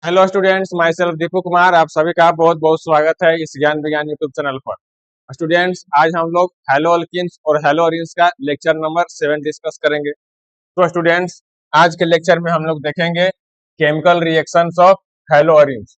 Hello students, my self Deepu Kumar. आप सभी का बहुत बहुत स्वागत है इस ज्ञान विज्ञान यूट्यूब चैनल पर। स्टूडेंट्स, आज हम लोग हेलो अल्किन्स और हेलो अरीन्स का लेक्चर नंबर 7 डिस्कस करेंगे। तो स्टूडेंट्स, आज के लेक्चर में हम लोग देखेंगे chemical reactions of haloarenes.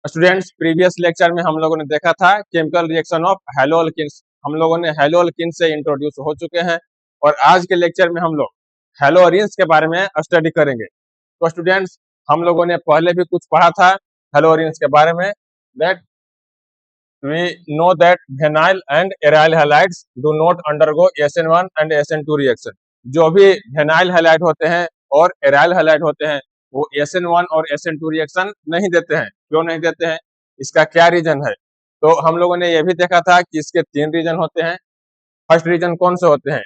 Students, previous lecture में हम लोगों ने देखा था chemical reaction of haloalkanes. हम लोगों ने हेलो अल्किन्स से इंट्रोड्यूस हो चुके हैं और आज के लेक्चर में हम लोग हेलो अरीन्स के बारे में स्टडी करेंगे। तो स्टूडेंट्स, हम लोगों ने पहले भी कुछ पढ़ा था हेलोरिन्स के बारे में, that we know that vinyl and aryl halides do not undergo SN1 and SN2 reaction. जो भी वेनाइल हैलाइड होते हैं और एराइल हैलाइड होते हैं वो SN1 और SN2 रिएक्शन नहीं देते हैं। क्यों नहीं देते हैं, इसका क्या रीजन है? तो हम लोगों ने ये भी देखा था कि इसके 3 रीजन होते हैं। फर्स्ट रीजन कौन से होते हैं?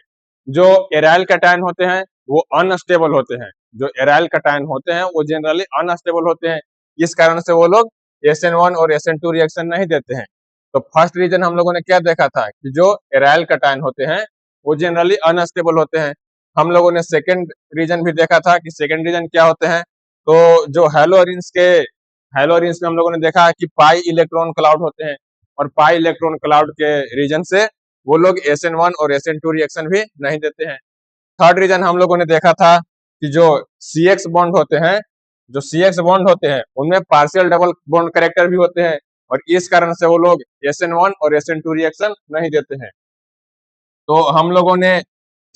जो एराइल कैटायन होते हैं वो अनस्टेबल होते हैं। जो एराइल कैटायन होते हैं वो जनरली अनस्टेबल होते हैं, इस कारण से वो लोग SN1 और SN2 रिएक्शन नहीं देते हैं। तो फर्स्ट रीजन हम लोगों ने क्या देखा था कि जो एराइल कैटायन होते हैं वो जनरली अनस्टेबल होते हैं। हम लोगों ने सेकेंड रीजन भी देखा था कि सेकेंड रीजन क्या होते हैं। तो जो हेलोरिन्स में हम लोगों ने देखा कि पाई इलेक्ट्रॉन क्लाउड होते हैं और पाई इलेक्ट्रॉन क्लाउड के रीजन से वो लोग SN1 और SN2 रिएक्शन भी नहीं देते हैं। थर्ड रीजन हम लोगों ने देखा था कि जो CX बॉन्ड होते हैं, जो CX बॉन्ड होते हैं उनमें पार्शियल डबल बॉन्ड कैरेक्टर भी होते हैं और इस कारण से वो लोग SN1 और SN2 रिएक्शन नहीं देते हैं। तो हम लोगों ने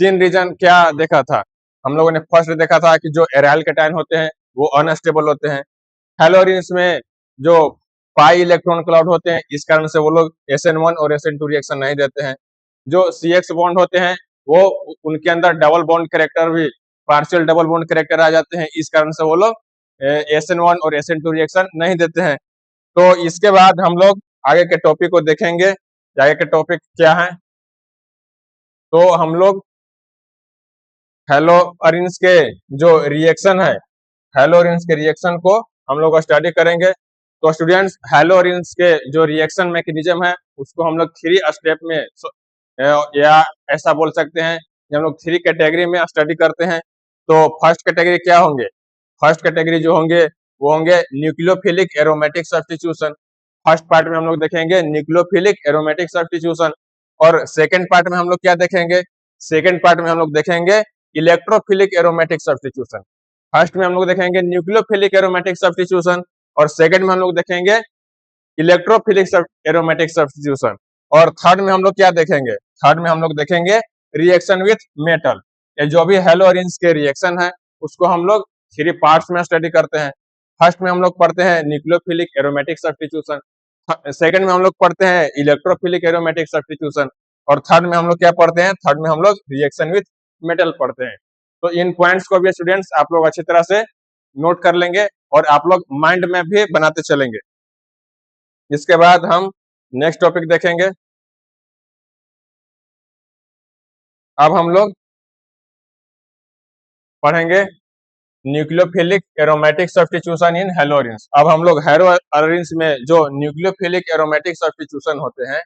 3 रीजन क्या देखा था? हम लोगों ने फर्स्ट देखा था कि जो एराइल कैटायन होते हैं वो अनस्टेबल होते हैं। हेलोरिन्स में जो पाई इलेक्ट्रॉन क्लाउड होते हैं इस कारण से वो लोग SN1 और SN2 रिएक्शन नहीं देते हैं। जो CX बॉन्ड होते हैं वो उनके अंदर डबल बॉन्ड कैरेक्टर भी, पार्शियल डबल बॉन्ड कैरेक्टर आ जाते हैं, इस कारण से वो लोग SN1 और SN2 रिएक्शन नहीं देते हैं। तो इसके बाद हम लोग आगे के टॉपिक को देखेंगे। आगे के टॉपिक क्या है? तो हम लोग हेलोरिन्स के जो रिएक्शन है, हेलोरिन्स के रिएक्शन को हम लोग स्टडी करेंगे। तो स्टूडेंट्स, हेलोरिन्स के जो रिएक्शन मैकेनिज्म है उसको हम लोग 3 स्टेप में या ऐसा बोल सकते हैं कि हम लोग 3 कैटेगरी में स्टडी करते हैं। तो फर्स्ट कैटेगरी क्या होंगे? फर्स्ट कैटेगरी जो होंगे वो होंगे nucleophilic aromatic substitution. First part में हम लोग देखेंगे न्यूक्लियोफिलिक एरोमेटिक सब्स्टिट्यूशन और सेकेंड पार्ट में हम लोग क्या देखेंगे? सेकेंड पार्ट में हम लोग देखेंगे इलेक्ट्रोफिलिक एरोमेटिक सब्स्टिट्यूशन। फर्स्ट में हम लोग देखेंगे न्यूक्लियोफिलिक एरोमेटिक सब्स्टिट्यूशन और सेकंड में हम लोग देखेंगे इलेक्ट्रोफिलिक एरोमेटिक सब्स्टिट्यूशन और थर्ड में हम लोग क्या देखेंगे? थर्ड में हम लोग देखेंगे रिएक्शन विथ मेटल। ये जो भी हेलोरिन्स के रिएक्शन है उसको हम लोग 3 पार्ट्स में स्टडी करते हैं। फर्स्ट में हम लोग पढ़ते हैं न्यूक्लियोफिलिक एरोमेटिक सब्स्टिट्यूशन, सेकंड में हम लोग पढ़ते हैं इलेक्ट्रोफिलिक एरोमेटिक सब्स्टिट्यूशन और थर्ड में हम लोग क्या पढ़ते हैं? थर्ड में हम लोग रिएक्शन विथ मेटल पढ़ते हैं। तो इन पॉइंट्स को भी स्टूडेंट्स आप लोग अच्छी तरह से नोट कर लेंगे और आप लोग माइंड में भी बनाते चलेंगे। इसके बाद हम नेक्स्ट टॉपिक देखेंगे। अब हम लोग पढ़ेंगे न्यूक्लियोफिलिक एरोमेटिक सब्स्टिट्यूशन इन हेलोरिन्स। अब हम लोग हेलोरिन्स में जो न्यूक्लियोफिलिक एरोमेटिक सब्स्टिट्यूशन होते हैं,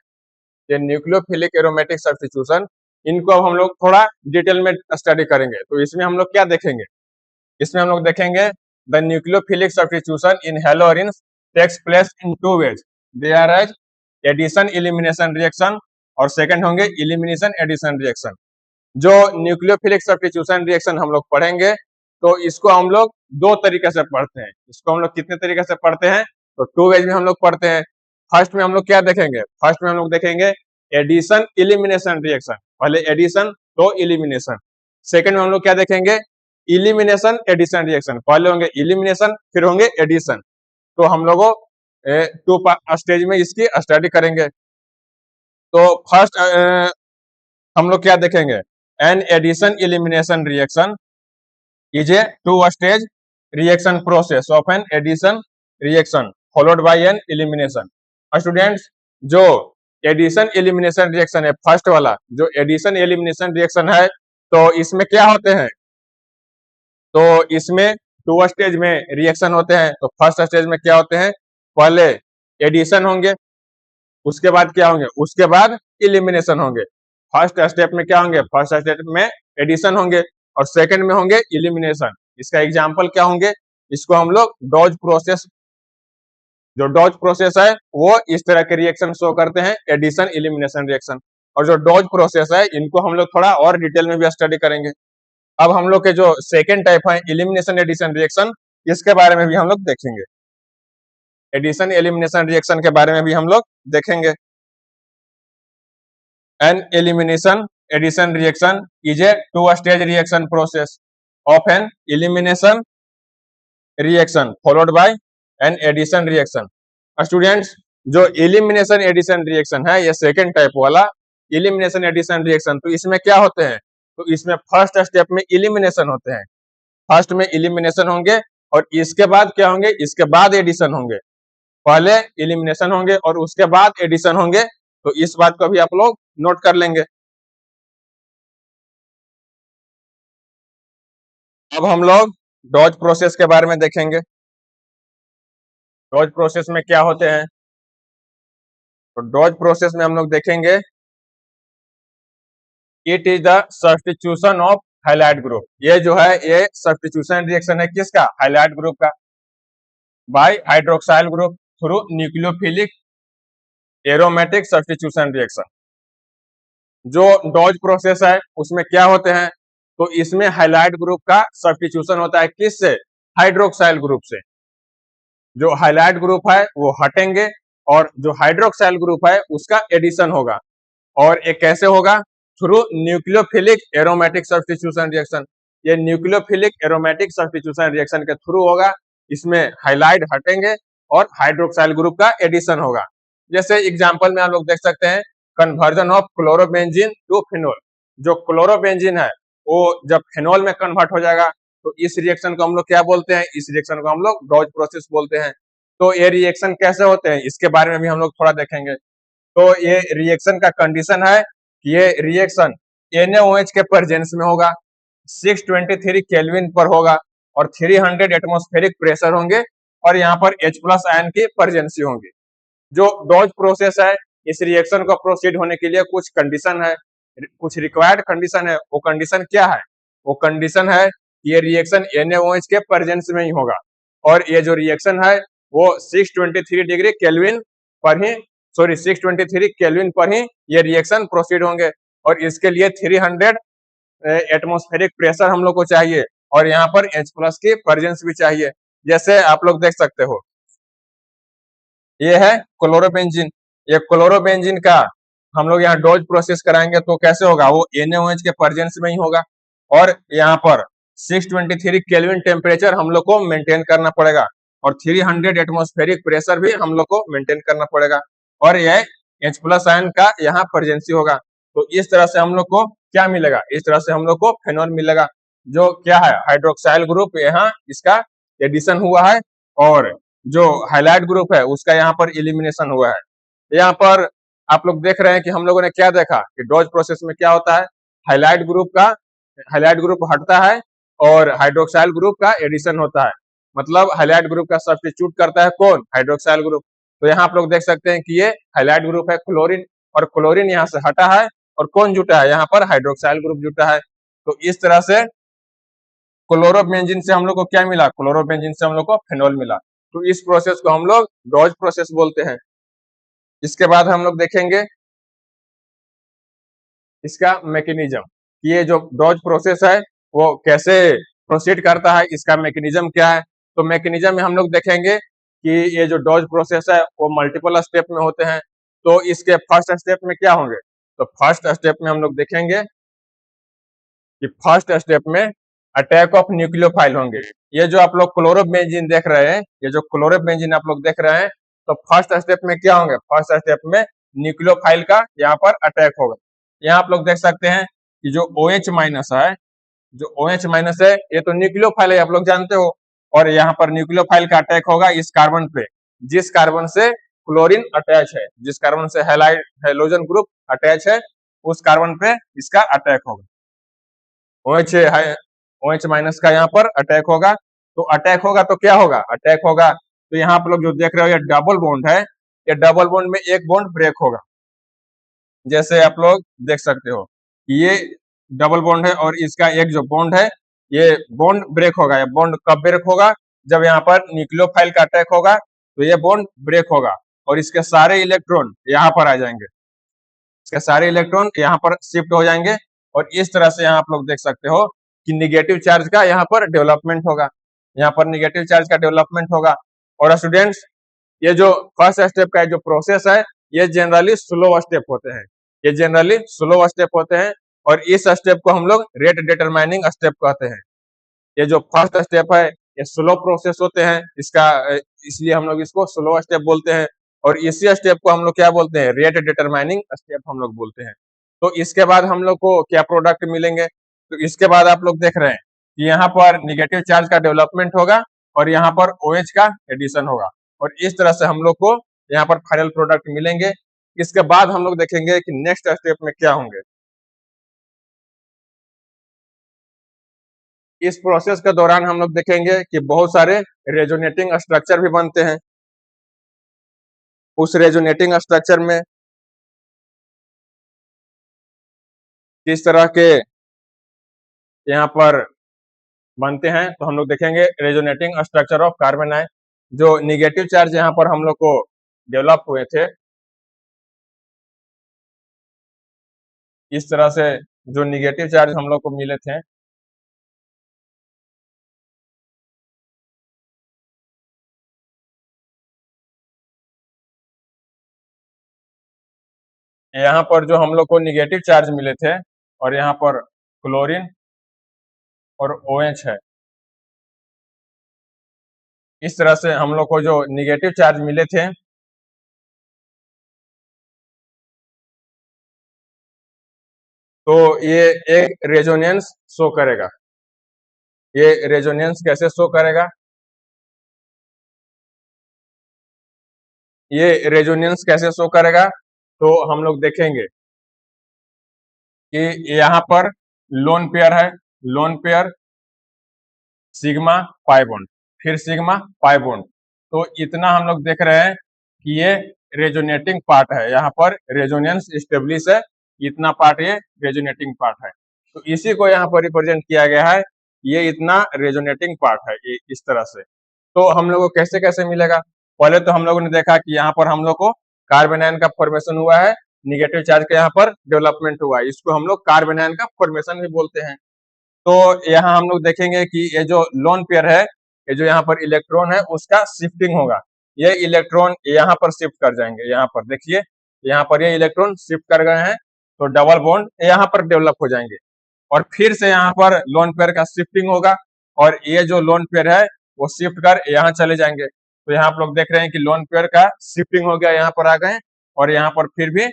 ये न्यूक्लियोफिलिक एरोमेटिक सब्स्टिट्यूशन, इनको अब हम लोग थोड़ा डिटेल में स्टडी करेंगे। तो इसमें हम लोग क्या देखेंगे? इसमें हम लोग देखेंगे the nucleophilic substitution in haloarenes takes place in 2 ways. They are as addition elimination reaction और सेकंड होंगे एलिमिनेशन एडिशन रिएक्शन। जो न्यूक्लियोफिलिक सब्स्टिट्यूशन रिएक्शन हम लोग पढ़ेंगे तो इसको हम लोग 2 तरीके से पढ़ते हैं। इसको हम लोग कितने तरीके से पढ़ते हैं? तो 2 वेज में हम लोग पढ़ते हैं। फर्स्ट में हम लोग क्या देखेंगे? फर्स्ट में हम लोग देखेंगे एडिशन एलिमिनेशन रिएक्शन। पहले एडिशन तो एलिमिनेशन। सेकंड में हम लोग क्या देखेंगे? Elimination addition reaction. पहले होंगे इलिमिनेशन फिर होंगे एडिशन। तो हम लोगों 2 स्टेज में इसकी स्टडी करेंगे। तो फर्स्ट हम लोग क्या देखेंगे? An addition elimination reaction is a 2 stage reaction process of an addition reaction followed by an elimination. Students, जो एडिशन एलिमिनेशन रिएक्शन है, फर्स्ट वाला जो एडिशन एलिमिनेशन रिएक्शन है, तो इसमें क्या होते हैं? तो इसमें 2 स्टेज में रिएक्शन होते हैं। तो फर्स्ट स्टेज में क्या होते हैं? पहले एडिशन होंगे, उसके बाद क्या होंगे? उसके बाद इलिमिनेशन होंगे। फर्स्ट स्टेप में क्या होंगे? फर्स्ट स्टेप में एडिशन होंगे और सेकंड में होंगे इलिमिनेशन। इसका एग्जांपल क्या होंगे? इसको हम लोग डॉज प्रोसेस, जो डॉज प्रोसेस है वो इस तरह के रिएक्शन शो करते हैं, एडिशन एलिमिनेशन रिएक्शन। और जो डॉज प्रोसेस है इनको हम लोग थोड़ा और डिटेल में भी स्टडी करेंगे। अब हम लोग के जो सेकेंड टाइप है एलिमिनेशन एडिशन रिएक्शन, इसके बारे में भी हम लोग देखेंगे। एडिशन एलिमिनेशन रिएक्शन के बारे में भी हम लोग देखेंगे। An elimination addition reaction is a two stage reaction process of an elimination reaction followed by an addition reaction. Students, जो एलिमिनेशन एडिशन रिएक्शन है ये सेकेंड टाइप वाला एलिमिनेशन एडिशन रिएक्शन, तो इसमें क्या होते हैं, तो इसमें फर्स्ट स्टेप में एलिमिनेशन होते हैं, फर्स्ट में एलिमिनेशन होंगे और इसके बाद क्या होंगे, इसके बाद एडिशन होंगे। पहले एलिमिनेशन होंगे और उसके बाद एडिशन होंगे, तो इस बात को भी आप लोग नोट कर लेंगे। अब हम लोग डॉज प्रोसेस के बारे में देखेंगे। डॉज प्रोसेस में क्या होते हैं, तो डॉज प्रोसेस में हम लोग देखेंगे it is the substitution of halide group. ये जो है ये सब्स्टिट्यूशन रिएक्शन है किसका, हाइलाइट ग्रुप का, by hydroxyl group through nucleophilic aromatic substitution reaction. जो डॉज प्रोसेस है उसमें क्या होते हैं, तो इसमें हाइलाइट ग्रुप का सब्स्टिट्यूशन होता है किससे, हाइड्रोक्साइल ग्रुप से। जो हाइलाइट ग्रुप है वो हटेंगे और जो हाइड्रोक्साइल ग्रुप है उसका एडिशन होगा। और ये कैसे होगा, through nucleophilic aromatic substitution reaction. ये न्यूक्लियोफिलिक एरोमेटिक सब्स्टिट्यूशन रिएक्शन के थ्रू होगा। इसमें हाइलाइट हटेंगे और हाइड्रोक्साइल ग्रुप का एडिशन होगा। जैसे एग्जांपल में आप लोग देख सकते हैं conversion of chlorobenzene to phenol. जो क्लोरोबेंजीन है वो जब फिनोल में कन्वर्ट हो जाएगा तो इस रिएक्शन को हम लोग क्या बोलते हैं, इस रिएक्शन को हम लोग डॉज प्रोसेस बोलते हैं। तो ये रिएक्शन कैसे होते हैं इसके बारे में भी हम लोग थोड़ा देखेंगे। तो ये रिएक्शन का कंडीशन है कि ये रिएक्शन NaOH के प्रेजेंस में होगा, 623 केल्विन पर होगा और 300 एटमॉस्फेरिक प्रेशर होंगे और यहाँ पर H+ आयन की प्रेजेंसी होंगी। जो डॉज प्रोसेस है इस रिएक्शन को प्रोसीड होने के लिए कुछ कंडीशन है, कुछ रिक्वायर्ड कंडीशन है। वो कंडीशन क्या है, वो कंडीशन है ये रिएक्शन NaOH के प्रेजेंस में ही होगा और ये जो रिएक्शन है वो 623 डिग्री केल्विन पर ही 623 केल्विन पर ही ये रिएक्शन प्रोसीड होंगे और इसके लिए 300 एटमॉस्फेरिक प्रेशर हम लोग को चाहिए और यहाँ पर H+ की प्रेजेंस भी चाहिए। जैसे आप लोग देख सकते हो ये है क्लोरोबेंजीन। ये क्लोरोबेंजीन का हम लोग यहाँ डोज प्रोसेस कराएंगे तो कैसे होगा, वो NaOH के प्रेजेंस में ही होगा और यहाँ पर 623 केल्विन टेम्परेचर हम लोग को मेंटेन करना पड़ेगा और 300 एटमॉस्फेरिक प्रेशर भी हम लोग को मेंटेन करना पड़ेगा और यह H+ आयन का यहाँ प्रेजेंसी होगा। तो इस तरह से हम लोग को क्या मिलेगा, इस तरह से हम लोग को फेनॉल मिलेगा जो क्या है हाइड्रोक्साइल ग्रुप, यहाँ इसका एडिशन हुआ है और जो हाइलाइट ग्रुप है उसका यहाँ पर एलिमिनेशन हुआ है। यहाँ पर आप लोग देख रहे हैं कि हम लोगों ने क्या देखा कि डॉज प्रोसेस में क्या होता है, हाइलाइट ग्रुप हटता है और हाइड्रोक्साइल ग्रुप का एडिशन होता है। मतलब हाइलाइट ग्रुप का सब्स्टिट्यूट करता है कौन, हाइड्रोक्साइल ग्रुप। तो यहाँ आप लोग देख सकते हैं कि ये हाइलाइट ग्रुप है क्लोरीन और क्लोरीन यहाँ से हटा है और कौन जुटा है, यहाँ पर हाइड्रोक्साइल ग्रुप जुटा है। तो इस तरह से क्लोरोबेंजीन से हम लोग को क्या मिला, क्लोरोबेंजीन से हम लोग को फेनॉल मिला। तो इस प्रोसेस को हम लोग डॉज प्रोसेस बोलते हैं। इसके बाद हम लोग देखेंगे इसका मैकेनिज्म, ये जो डॉज प्रोसेस है वो कैसे प्रोसीड करता है, इसका मैकेनिज्म क्या है। तो मैकेनिज्म में हम लोग देखेंगे कि ये जो डॉज प्रोसेस है वो मल्टीपल स्टेप में होते हैं। तो इसके फर्स्ट स्टेप में क्या होंगे, तो फर्स्ट स्टेप में हम लोग देखेंगे कि फर्स्ट स्टेप में अटैक ऑफ न्यूक्लियोफाइल होंगे। ये जो आप लोग क्लोरोबेंजीन देख रहे हैं, ये जो क्लोरोबेंजीन आप लोग देख रहे हैं, तो फर्स्ट स्टेप में क्या होंगे, फर्स्ट स्टेप में न्यूक्लियोफाइल का यहाँ पर अटैक होगा। यहाँ आप लोग देख सकते हैं कि जो OH- है, जो OH- है ये तो न्यूक्लियोफाइल है, आप लोग जानते हो। और यहाँ पर न्यूक्लियोफाइल का अटैक होगा इस कार्बन पे, जिस कार्बन से क्लोरीन अटैच है, जिस कार्बन से हैलोजन ग्रुप अटैच है उस कार्बन पे इसका अटैक होगा। OH- का यहाँ पर अटैक होगा। तो अटैक होगा तो क्या होगा, अटैक होगा तो यहाँ आप लोग जो देख रहे हो ये डबल बॉन्ड है, ये डबल बॉन्ड में एक बॉन्ड ब्रेक होगा। जैसे आप लोग देख सकते हो ये डबल बॉन्ड है और इसका एक जो बॉन्ड है ये बॉन्ड ब्रेक होगा। ये बॉन्ड कब ब्रेक होगा, जब यहाँ पर न्यूक्लियोफाइल का अटैक होगा तो ये बॉन्ड ब्रेक होगा और इसके सारे इलेक्ट्रॉन यहाँ पर आ जाएंगे, इसके सारे इलेक्ट्रॉन यहाँ पर शिफ्ट हो जाएंगे और इस तरह से यहाँ आप लोग देख सकते हो कि निगेटिव चार्ज का यहाँ पर डेवलपमेंट होगा, यहाँ पर निगेटिव चार्ज का डेवलपमेंट होगा। और स्टूडेंट्स, ये जो फर्स्ट स्टेप का जो प्रोसेस है ये जनरली स्लो स्टेप होते हैं, ये जनरली स्लो स्टेप होते हैं और इस स्टेप को हम लोग रेट डिटरमाइनिंग स्टेप कहते हैं। ये जो फर्स्ट स्टेप है ये स्लो प्रोसेस होते हैं, इसका इसलिए हम लोग इसको स्लो स्टेप बोलते हैं और इसी स्टेप को हम लोग क्या बोलते हैं, रेट डिटरमाइनिंग स्टेप हम लोग बोलते हैं। तो इसके बाद हम लोग को क्या प्रोडक्ट मिलेंगे, तो इसके बाद आप लोग देख रहे हैं कि यहाँ पर निगेटिव चार्ज का डेवलपमेंट होगा और यहाँ पर OH का एडिशन होगा और इस तरह से हम लोग को यहाँ पर फाइनल प्रोडक्ट मिलेंगे। इसके बाद हम लोग देखेंगे कि नेक्स्ट स्टेप में क्या होंगे। इस प्रोसेस के दौरान हम लोग देखेंगे कि बहुत सारे रेजोनेटिंग स्ट्रक्चर भी बनते हैं। उस रेजोनेटिंग स्ट्रक्चर में किस तरह के यहाँ पर बनते हैं तो हम लोग देखेंगे resonating structure of carbon ion. जो निगेटिव चार्ज यहाँ पर हम लोग को डेवलप हुए थे, इस तरह से जो निगेटिव चार्ज हम लोग को मिले थे यहाँ पर जो हम लोग को निगेटिव चार्ज मिले थे और यहाँ पर क्लोरीन और OH है, इस तरह से हम लोग को जो निगेटिव चार्ज मिले थे तो ये एक रेजोनेंस शो करेगा। ये रेजोनेंस कैसे शो करेगा, ये रेजोनेंस कैसे शो करेगा तो हम लोग देखेंगे कि यहाँ पर लोन पेयर है, lone pair sigma pi bond, फिर सिग्मा पाई बॉन्ड, तो इतना हम लोग देख रहे हैं कि ये रेजोनेटिंग पार्ट है, यहाँ पर रेजोनेंस स्टेब्लिश है, इतना पार्ट ये रेजोनेटिंग पार्ट है। तो इसी को यहाँ पर रिप्रेजेंट किया गया है, ये इतना रेजोनेटिंग पार्ट है, ये इस तरह से। तो हम लोग को कैसे कैसे मिलेगा, पहले तो हम लोगों ने देखा कि यहाँ पर हम लोग को कार्बन आयन का फॉर्मेशन हुआ है, निगेटिव चार्ज का यहाँ पर डेवलपमेंट हुआ है, इसको हम लोग कार्बन आयन का फॉर्मेशन भी बोलते हैं। तो यहाँ हम लोग देखेंगे कि ये जो लोन पेयर है, ये जो यहाँ पर इलेक्ट्रॉन है उसका शिफ्टिंग होगा, ये इलेक्ट्रॉन यहाँ पर शिफ्ट कर जाएंगे, यहाँ पर देखिए यहाँ पर ये इलेक्ट्रॉन शिफ्ट कर गए हैं तो डबल बॉन्ड यहाँ पर डेवलप हो जाएंगे और फिर से यहाँ पर लोन पेयर का शिफ्टिंग होगा और ये जो लोन पेयर है वो शिफ्ट कर यहाँ चले जाएंगे। तो यहाँ आप लोग देख रहे हैं कि लोन पेयर का शिफ्टिंग हो गया, यहाँ पर आ गए और यहाँ पर फिर भी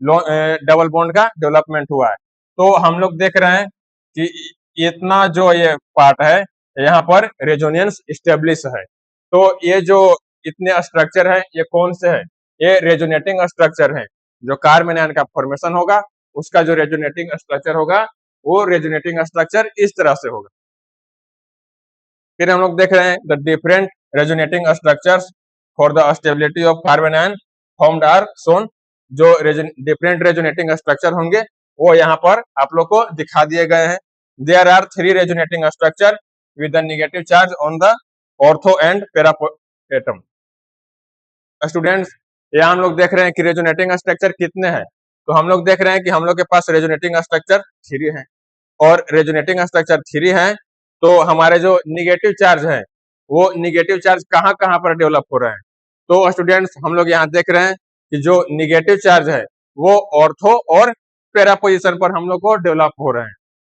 डबल बॉन्ड का डेवलपमेंट हुआ है। तो हम लोग देख रहे हैं कि इतना जो ये पार्ट है यहाँ पर रेजोनेंस स्टेब्लिश है। तो ये जो इतने स्ट्रक्चर है ये कौन से है, ये रेजोनेटिंग स्ट्रक्चर है। जो कार्बन आयन का फॉर्मेशन होगा उसका जो रेजोनेटिंग स्ट्रक्चर होगा वो रेजोनेटिंग स्ट्रक्चर इस तरह से होगा। फिर हम लोग देख रहे हैं the different resonating structures for the stability of carbanion formed are shown. जो डिफरेंट रेजोनेटिंग स्ट्रक्चर होंगे वो यहाँ पर आप लोग को दिखा दिए गए हैं। There are three resonating structure with the negative charge on the ortho and para atom. Students, यहाँ हम लोग देख रहे हैं कि रेजोनेटिंग स्ट्रक्चर कितने हैं, तो हम लोग देख रहे हैं कि हम लोग के पास रेजोनेटिंग स्ट्रक्चर 3 हैं और रेजोनेटिंग स्ट्रक्चर 3 हैं तो हमारे जो निगेटिव चार्ज है वो निगेटिव चार्ज कहाँ कहाँ पर डेवलप हो रहे हैं। तो स्टूडेंट्स, हम लोग यहाँ देख रहे हैं कि जो निगेटिव चार्ज है वो ऑर्थो और पैरा पोजिशन पर हम लोग को डेवलप हो रहे हैं।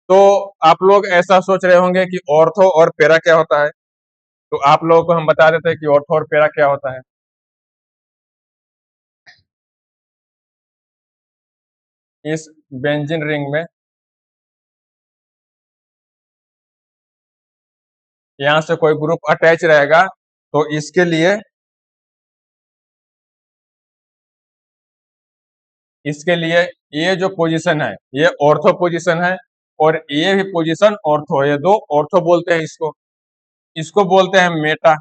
तो आप लोग ऐसा सोच रहे होंगे कि ऑर्थो और पैरा क्या होता है, तो आप लोगों को हम बता देते हैं कि ऑर्थो और पैरा क्या होता है। इस बेंजीन रिंग में यहाँ से कोई ग्रुप अटैच रहेगा तो इसके लिए ये जो पोजीशन है ये ऑर्थो पोजीशन है और ये भी पोजीशन ऑर्थो है, ये दो ऑर्थो बोलते हैं इसको, इसको बोलते हैं मेटा।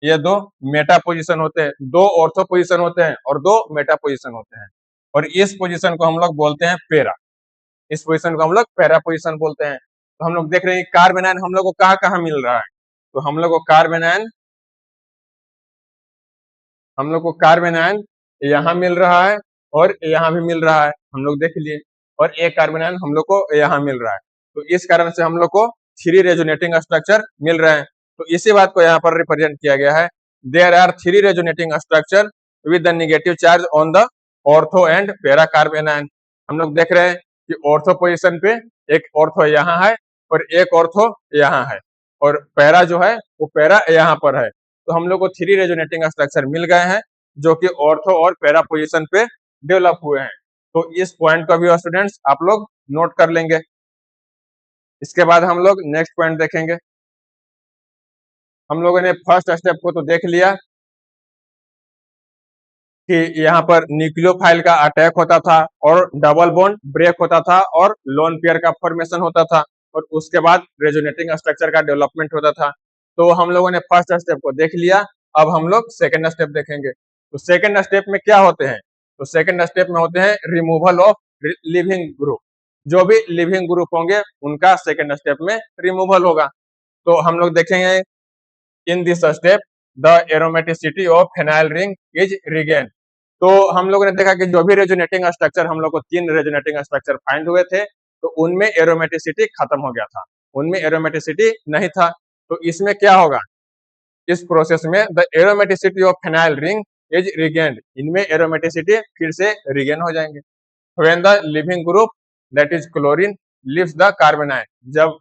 ये दो मेटा पोजीशन होते हैं, दो ऑर्थो पोजीशन होते हैं और दो मेटा पोजीशन होते हैं और इस पोजीशन को हम लोग बोलते हैं पैरा, इस पोजीशन को हम लोग पैरा पोजीशन बोलते हैं। तो हम लोग देख रहे हैं कार्बन आयन हम लोग को कहाँ कहाँ मिल रहा है, तो हम लोग को कार्बन आयन यहाँ मिल रहा है और यहाँ भी मिल रहा है, हम लोग देख लिए, और एक कार्बन आयन हम लोग को यहाँ मिल रहा है। तो इस कारण से हम लोग को 3 रेजोनेटिंग स्ट्रक्चर मिल रहे हैं। तो इसी बात को यहाँ पर रिप्रेजेंट किया गया है, there are 3 resonating structure with the negative charge on the ortho and para carbanion. हम लोग देख रहे हैं कि ऑर्थो पोजिशन पे एक ऑर्थो यहाँ है और एक ऑर्थो यहाँ है, और पैरा जो है वो पैरा यहाँ पर है। तो हम लोग को 3 रेजोनेटिंग स्ट्रक्चर मिल गए हैं जो कि ऑर्थो और पैरा पोजिशन पे डेवलप हुए हैं। तो इस पॉइंट को भी स्टूडेंट्स आप लोग नोट कर लेंगे। इसके बाद हम लोग नेक्स्ट पॉइंट देखेंगे। हम लोगों ने फर्स्ट स्टेप को तो देख लिया कि यहाँ पर न्यूक्लियोफाइल का अटैक होता था और डबल बॉन्ड ब्रेक होता था और लोन पेयर का फॉर्मेशन होता था, और उसके बाद रेजोनेटिंग स्ट्रक्चर का डेवलपमेंट होता था। तो हम लोगों ने फर्स्ट स्टेप को देख लिया, अब हम लोग सेकेंड स्टेप देखेंगे। तो सेकेंड स्टेप में क्या होते हैं? तो सेकेंड स्टेप में होते हैं रिमूवल ऑफ लिविंग ग्रुप। जो भी लिविंग ग्रुप होंगे उनका सेकेंड स्टेप में रिमूवल होगा। तो हम लोग देखेंगे in this step the aromaticity of phenyl ring is regain. तो हम लोगों ने देखा कि जो भी रेजोनेटिंग स्ट्रक्चर, हम लोग को 3 रेजोनेटिंग स्ट्रक्चर फाइंड हुए थे, तो उनमें एरोमेटिसिटी खत्म हो गया था, उनमें एरोमेटिसिटी नहीं था। तो इसमें क्या होगा? इस प्रोसेस में the aromaticity of phenyl ring is regained, इनमें एरोमेटिसिटी फिर से रिगेन हो जाएंगे। When the leaving group that is chlorine leaves the carbon ion, जब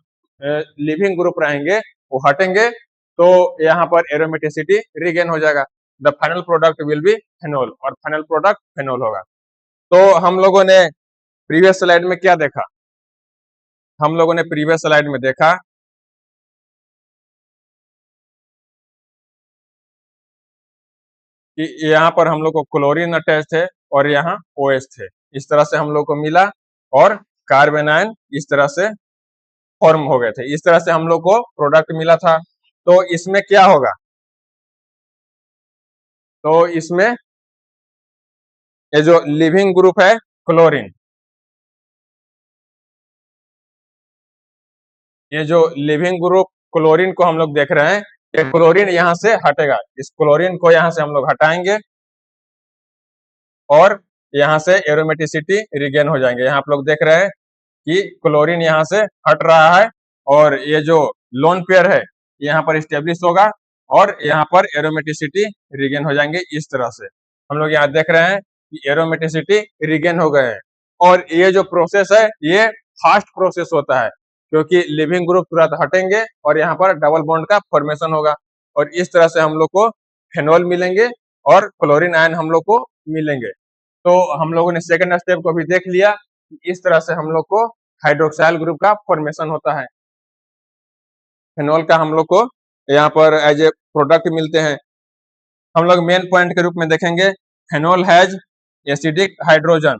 लिविंग ग्रुप रहेंगे वो हटेंगे तो यहाँ पर एरोमेटिसिटी रिगेन हो जाएगा। The final product will be phenol, और फाइनल प्रोडक्ट फेनोल होगा। तो हम लोगों ने प्रीवियस स्लाइड में क्या देखा? हम लोगों ने प्रीवियस स्लाइड में देखा कि यहाँ पर हम लोग को क्लोरीन अटैच थे और यहाँ OH थे, इस तरह से हम लोग को मिला, और कार्बन आयन इस तरह से फॉर्म हो गए थे, इस तरह से हम लोग को प्रोडक्ट मिला था। तो इसमें क्या होगा? तो इसमें ये जो लिविंग ग्रुप है क्लोरीन, ये जो लिविंग ग्रुप क्लोरीन को हम लोग देख रहे हैं, ये क्लोरीन यहाँ से हटेगा, इस क्लोरीन को यहाँ से हम लोग हटाएंगे और यहाँ से एरोमेटिसिटी रिगेन हो जाएंगे। यहाँ आप लोग देख रहे हैं कि क्लोरीन यहाँ से हट रहा है और ये जो लोन पेयर है यहाँ पर स्टेब्लिश होगा और यहाँ पर एरोमेटिसिटी रिगेन हो जाएंगे। इस तरह से हम लोग यहाँ देख रहे हैं कि एरोमेटिसिटी रिगेन हो गए हैं, और ये जो प्रोसेस है ये फास्ट प्रोसेस होता है क्योंकि लिविंग ग्रुप तुरंत हटेंगे और यहाँ पर डबल बॉन्ड का फॉर्मेशन होगा, और इस तरह से हम लोग को फेनोल मिलेंगे और क्लोरीन आयन हम लोग को मिलेंगे। तो हम लोगों ने सेकंड स्टेप को भी देख लिया, इस तरह से हम लोग को हाइड्रोक्साइल ग्रुप का फॉर्मेशन होता है। फेनोल का हम लोग को यहाँ पर एज ए प्रोडक्ट मिलते हैं। हम लोग मेन पॉइंट के रूप में देखेंगे, phenol has acidic hydrogen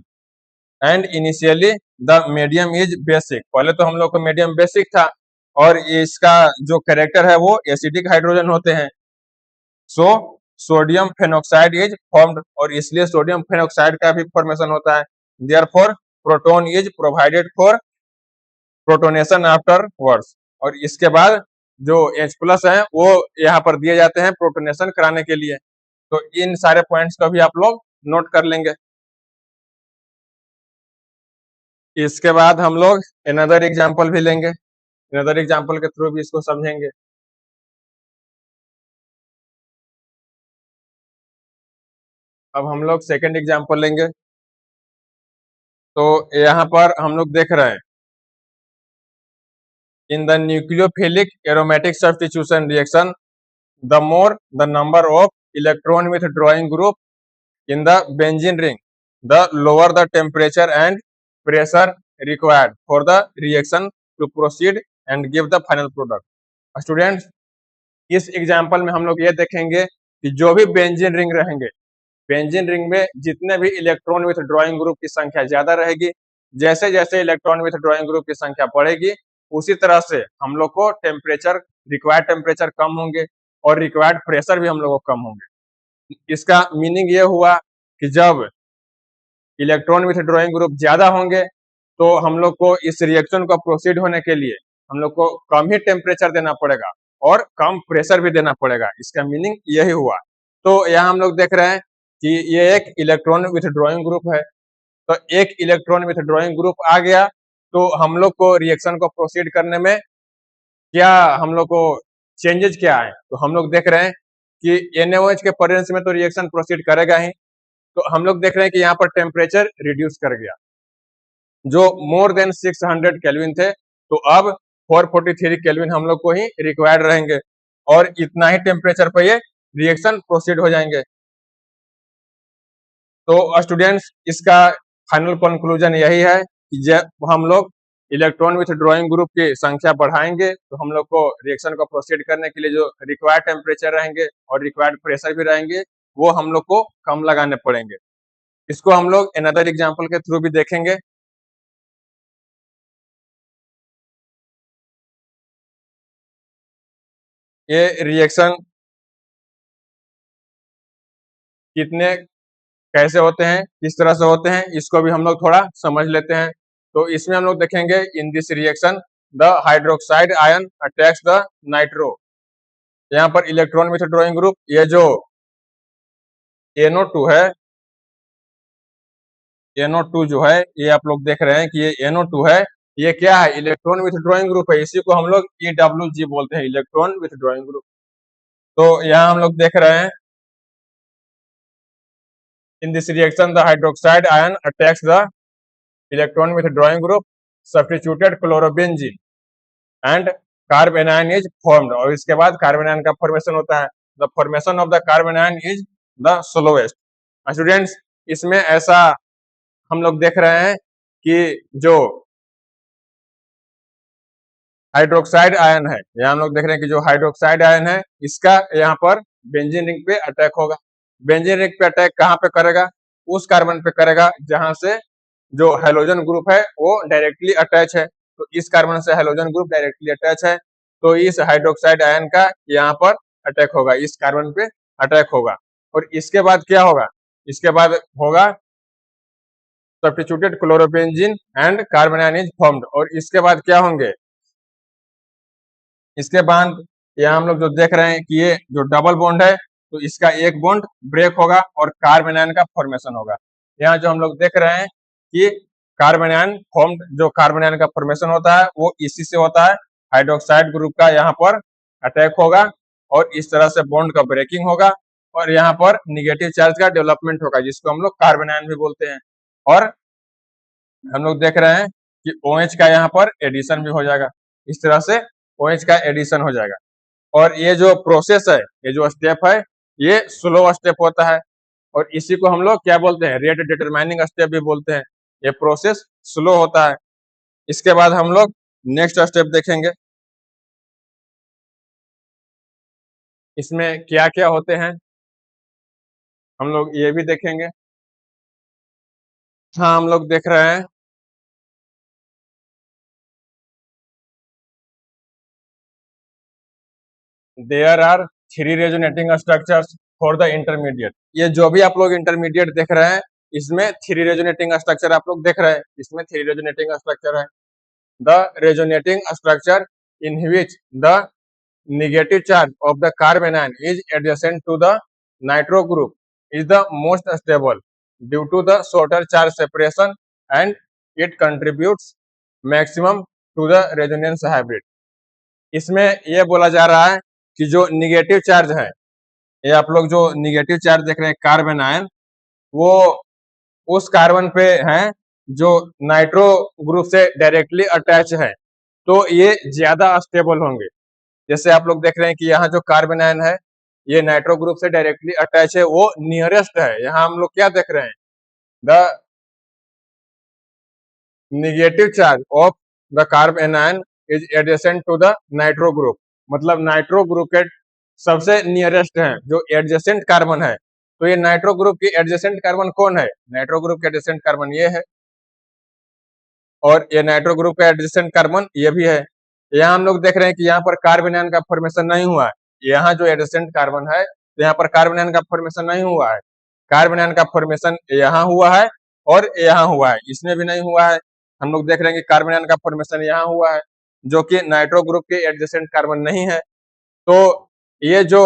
and initially the medium is basic. पहले तो हम लोग को मीडियम बेसिक था और इसका जो कैरेक्टर है वो एसिडिक हाइड्रोजन होते हैं। So sodium phenoxide is formed, और इसलिए सोडियम फेनोक्साइड का भी फॉर्मेशन होता है। Therefore proton is provided for protonation after words, और इसके बाद जो H+ है वो यहाँ पर दिए जाते हैं प्रोटोनेशन कराने के लिए। तो इन सारे पॉइंट्स को भी आप लोग नोट कर लेंगे। इसके बाद हम लोग अनदर एग्जाम्पल भी लेंगे, अनदर एग्जाम्पल के थ्रू भी इसको समझेंगे। अब हम लोग सेकंड एग्जाम्पल लेंगे। तो यहाँ पर हम लोग देख रहे हैं in the nucleophilic aromatic substitution reaction the more the number of electron withdrawing group in the benzene ring, the lower the temperature and pressure required for the reaction to proceed and give the final product. Students, इस example में हम लोग ये देखेंगे कि जो भी benzene ring रहेंगे, बेंजीन रिंग में जितने भी इलेक्ट्रॉन विथ ड्रॉइंग ग्रुप की संख्या ज्यादा रहेगी, जैसे जैसे इलेक्ट्रॉन विथ ड्रॉइंग ग्रुप की संख्या बढ़ेगी उसी तरह से हम लोग को टेम्परेचर, रिक्वायर्ड टेम्परेचर कम होंगे और रिक्वायर्ड प्रेशर भी हम लोग को कम होंगे। इसका मीनिंग ये हुआ कि जब इलेक्ट्रॉन विथ ड्रॉइंग ग्रुप ज्यादा होंगे तो हम लोग को इस रिएक्शन को प्रोसीड होने के लिए हम लोग को कम ही टेम्परेचर देना पड़ेगा, और कम प्रेशर भी देना पड़ेगा। इसका मीनिंग यही हुआ। तो यहाँ हम लोग देख रहे हैं कि ये एक इलेक्ट्रॉन विथड्रॉइंग ग्रुप है। तो एक इलेक्ट्रॉन विथड्रॉइंग ग्रुप आ गया, तो हम लोग को रिएक्शन को प्रोसीड करने में क्या हम लोग को चेंजेस क्या है, तो हम लोग देख रहे हैं कि NaOH के प्रेजेंस में तो रिएक्शन प्रोसीड करेगा ही। तो हम लोग देख रहे हैं कि यहाँ पर टेम्परेचर रिड्यूस कर गया, जो मोर देन 600 केल्विन थे, तो अब 443 केल्विन हम लोग को ही रिक्वायर्ड रहेंगे और इतना ही टेम्परेचर पर ये रिएक्शन प्रोसीड हो जाएंगे। तो स्टूडेंट्स, इसका फाइनल कंक्लूजन यही है कि जब हम लोग इलेक्ट्रॉन विथड्रॉइंग ग्रुप की संख्या बढ़ाएंगे तो हम लोग को रिएक्शन को प्रोसीड करने के लिए जो रिक्वायर्ड टेम्परेचर रहेंगे और रिक्वायर्ड प्रेशर भी रहेंगे, वो हम लोग को कम लगाने पड़ेंगे। इसको हम लोग अनदर एग्जांपल के थ्रू भी देखेंगे। ये रिएक्शन कितने कैसे होते हैं, किस तरह से होते हैं, इसको भी हम लोग थोड़ा समझ लेते हैं। तो इसमें हम लोग देखेंगे, in this reaction the hydroxide ion attacks the nitro. यहाँ पर इलेक्ट्रॉन विथड्रॉइंग ग्रुप, ये जो NO2 है, NO2 जो है, ये आप लोग देख रहे हैं कि ये NO2 है, ये क्या है, इलेक्ट्रॉन विथड्रॉइंग ग्रुप है। इसी को हम लोग EWG बोलते हैं, इलेक्ट्रॉन विथड्रॉइंग ग्रुप। तो यहाँ हम लोग देख रहे हैं, in this reaction the hydroxide ion attacks the electron withdrawing group, substituted chlorobenzene and carbon ion is formed. और इसके बाद कार्बन आयन का फॉर्मेशन होता है। The formation of the carbon ion is the slowest. Students, इसमें ऐसा हम लोग देख रहे हैं कि जो हाइड्रोक्साइड आयन है, यहाँ हम लोग देख रहे हैं कि जो हाइड्रोक्साइड आयन है, इसका यहाँ पर बेंजीन रिंग पे अटैक होगा। बेंजीन रिंग पे अटैक कहाँ पे करेगा, उस कार्बन पे करेगा जहां से जो हेलोजन ग्रुप है वो डायरेक्टली अटैच है। तो इस कार्बन से हेलोजन ग्रुप डायरेक्टली अटैच है, तो इस हाइड्रोक्साइड आयन का यहाँ पर अटैक होगा, इस कार्बन पे अटैक होगा। और इसके बाद क्या होगा, इसके बाद होगा substituted chlorobenzene and carbon ion is formed. और इसके बाद क्या होंगे, इसके बाद यहाँ हम लोग जो देख रहे हैं कि ये जो डबल बॉन्ड है, तो इसका एक बॉन्ड ब्रेक होगा और कार्बन आयन का फॉर्मेशन होगा। यहाँ जो हम लोग देख रहे हैं कि कार्बन आयन फॉर्म्ड, जो कार्बन आयन का फॉर्मेशन होता है वो इसी से होता है। हाइड्रोक्साइड ग्रुप का यहाँ पर अटैक होगा और इस तरह से बॉन्ड का ब्रेकिंग होगा और यहाँ पर निगेटिव चार्ज का डेवलपमेंट होगा, जिसको हम लोग कार्बन आयन भी बोलते हैं। और हम लोग देख रहे हैं कि OH का यहाँ पर एडिशन भी हो जाएगा, इस तरह से OH का एडिशन हो जाएगा। और ये जो प्रोसेस है, ये जो स्टेप है, ये स्लो स्टेप होता है और इसी को हम लोग क्या बोलते हैं, रेट डिटरमाइनिंग स्टेप भी बोलते हैं। ये प्रोसेस स्लो होता है। इसके बाद हम लोग नेक्स्ट स्टेप देखेंगे, इसमें क्या क्या होते हैं हम लोग ये भी देखेंगे। हाँ, हम लोग देख रहे हैं there are 3 resonating structures for the intermediate. ये जो भी आप लोग इंटरमीडिएट देख रहे हैं, इसमें 3 रेजोनेटिंग स्ट्रक्चर आप लोग देख रहे हैं, इसमें 3 रेजोनेटिंग स्ट्रक्चर है। The resonating structure in which the negative charge of the carbon ion is adjacent to the nitro group is the most stable due to the shorter charge separation and it contributes maximum to the resonance hybrid। इसमें यह बोला जा रहा है कि जो negative charge है, ये आप लोग जो निगेटिव चार्ज देख रहे हैं कार्बन आयन, वो उस कार्बन पे हैं जो नाइट्रो ग्रुप से डायरेक्टली अटैच है, तो ये ज्यादा स्टेबल होंगे। जैसे आप लोग देख रहे हैं कि यहाँ जो कार्बन आयन है, ये नाइट्रो ग्रुप से डायरेक्टली अटैच है, वो नियरेस्ट है। यहाँ हम लोग क्या देख रहे हैं, the negative charge of the carbon ion is adjacent to the nitro group, मतलब नाइट्रो ग्रुप के सबसे नियरेस्ट है जो एडजेसेंट कार्बन है। तो ये नाइट्रो ग्रुप की एडजेसेंट कार्बन कौन है, नाइट्रो ग्रुप के एडजेसेंट कार्बन ये है और ये नाइट्रो ग्रुप का एडजेसेंट कार्बन ये भी है। यहाँ हम लोग देख रहे हैं कि यहाँ पर कार्बन आयन का फॉर्मेशन नहीं हुआ है। यहाँ जो एडजेसेंट कार्बन है, तो यहाँ पर कार्बन आयन का फॉर्मेशन नहीं हुआ है। कार्बन आयन का फॉर्मेशन यहाँ हुआ है और यहाँ हुआ है, इसमें भी नहीं हुआ है। हम लोग देख रहे हैं कि कार्बन आयन का फॉर्मेशन यहाँ हुआ है, जो कि नाइट्रो ग्रुप के एडजेसेंट कार्बन नहीं है। तो ये जो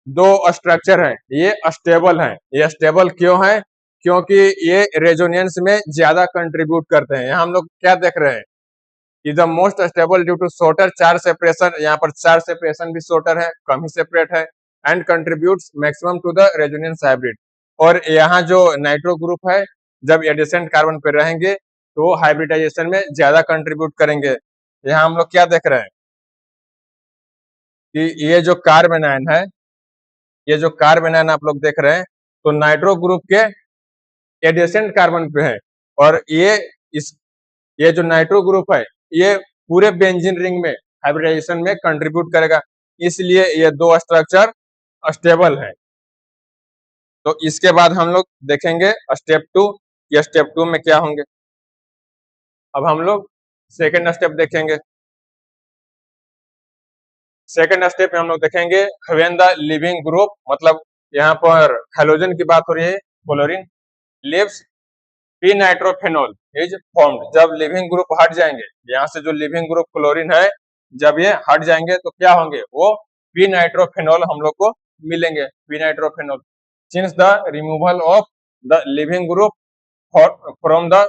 दो स्ट्रक्चर हैं ये स्टेबल हैं। ये स्टेबल क्यों है? क्योंकि ये रेजोनेंस में ज्यादा कंट्रीब्यूट करते हैं। यहाँ हम लोग क्या देख रहे हैं कि the most stable due to shorter charge separation, यहाँ पर चार्ज सेपरेशन भी शॉर्टर है, कम ही सेपरेट है, and contributes maximum to the resonance hybrid. और यहाँ जो नाइट्रो ग्रुप है जब एडिसेंट कार्बन पे रहेंगे तो हाइब्रिडाइजेशन में ज्यादा कंट्रीब्यूट करेंगे। यहाँ हम लोग क्या देख रहे हैं कि ये जो कार्बन आयन है, ये जो कार्बन आयन आप लोग देख रहे हैं तो नाइट्रो ग्रुप के एडिसेंट कार्बन पे है, और ये जो नाइट्रो ग्रुप है ये पूरे बेंजीन रिंग में हाइब्रिडाइजेशन में कंट्रीब्यूट करेगा, इसलिए ये दो स्ट्रक्चर स्टेबल है। तो इसके बाद हम लोग देखेंगे स्टेप 2, ये स्टेप 2 में क्या होंगे। अब हम लोग सेकेंड स्टेप देखेंगे। सेकेंड स्टेप में हम लोग देखेंगे व्हेन द लिविंग ग्रुप, मतलब यहाँ पर हैलोजन की बात हो रही है, chlorine leaves p nitrophenol is formed. जब लिविंग ग्रुप हट जाएंगे, यहाँ से जो लिविंग ग्रुप क्लोरीन है जब ये हट जाएंगे तो क्या होंगे, वो पी नाइट्रोफेनॉल हम लोग को मिलेंगे, p nitrophenol. Since the removal of the leaving group from the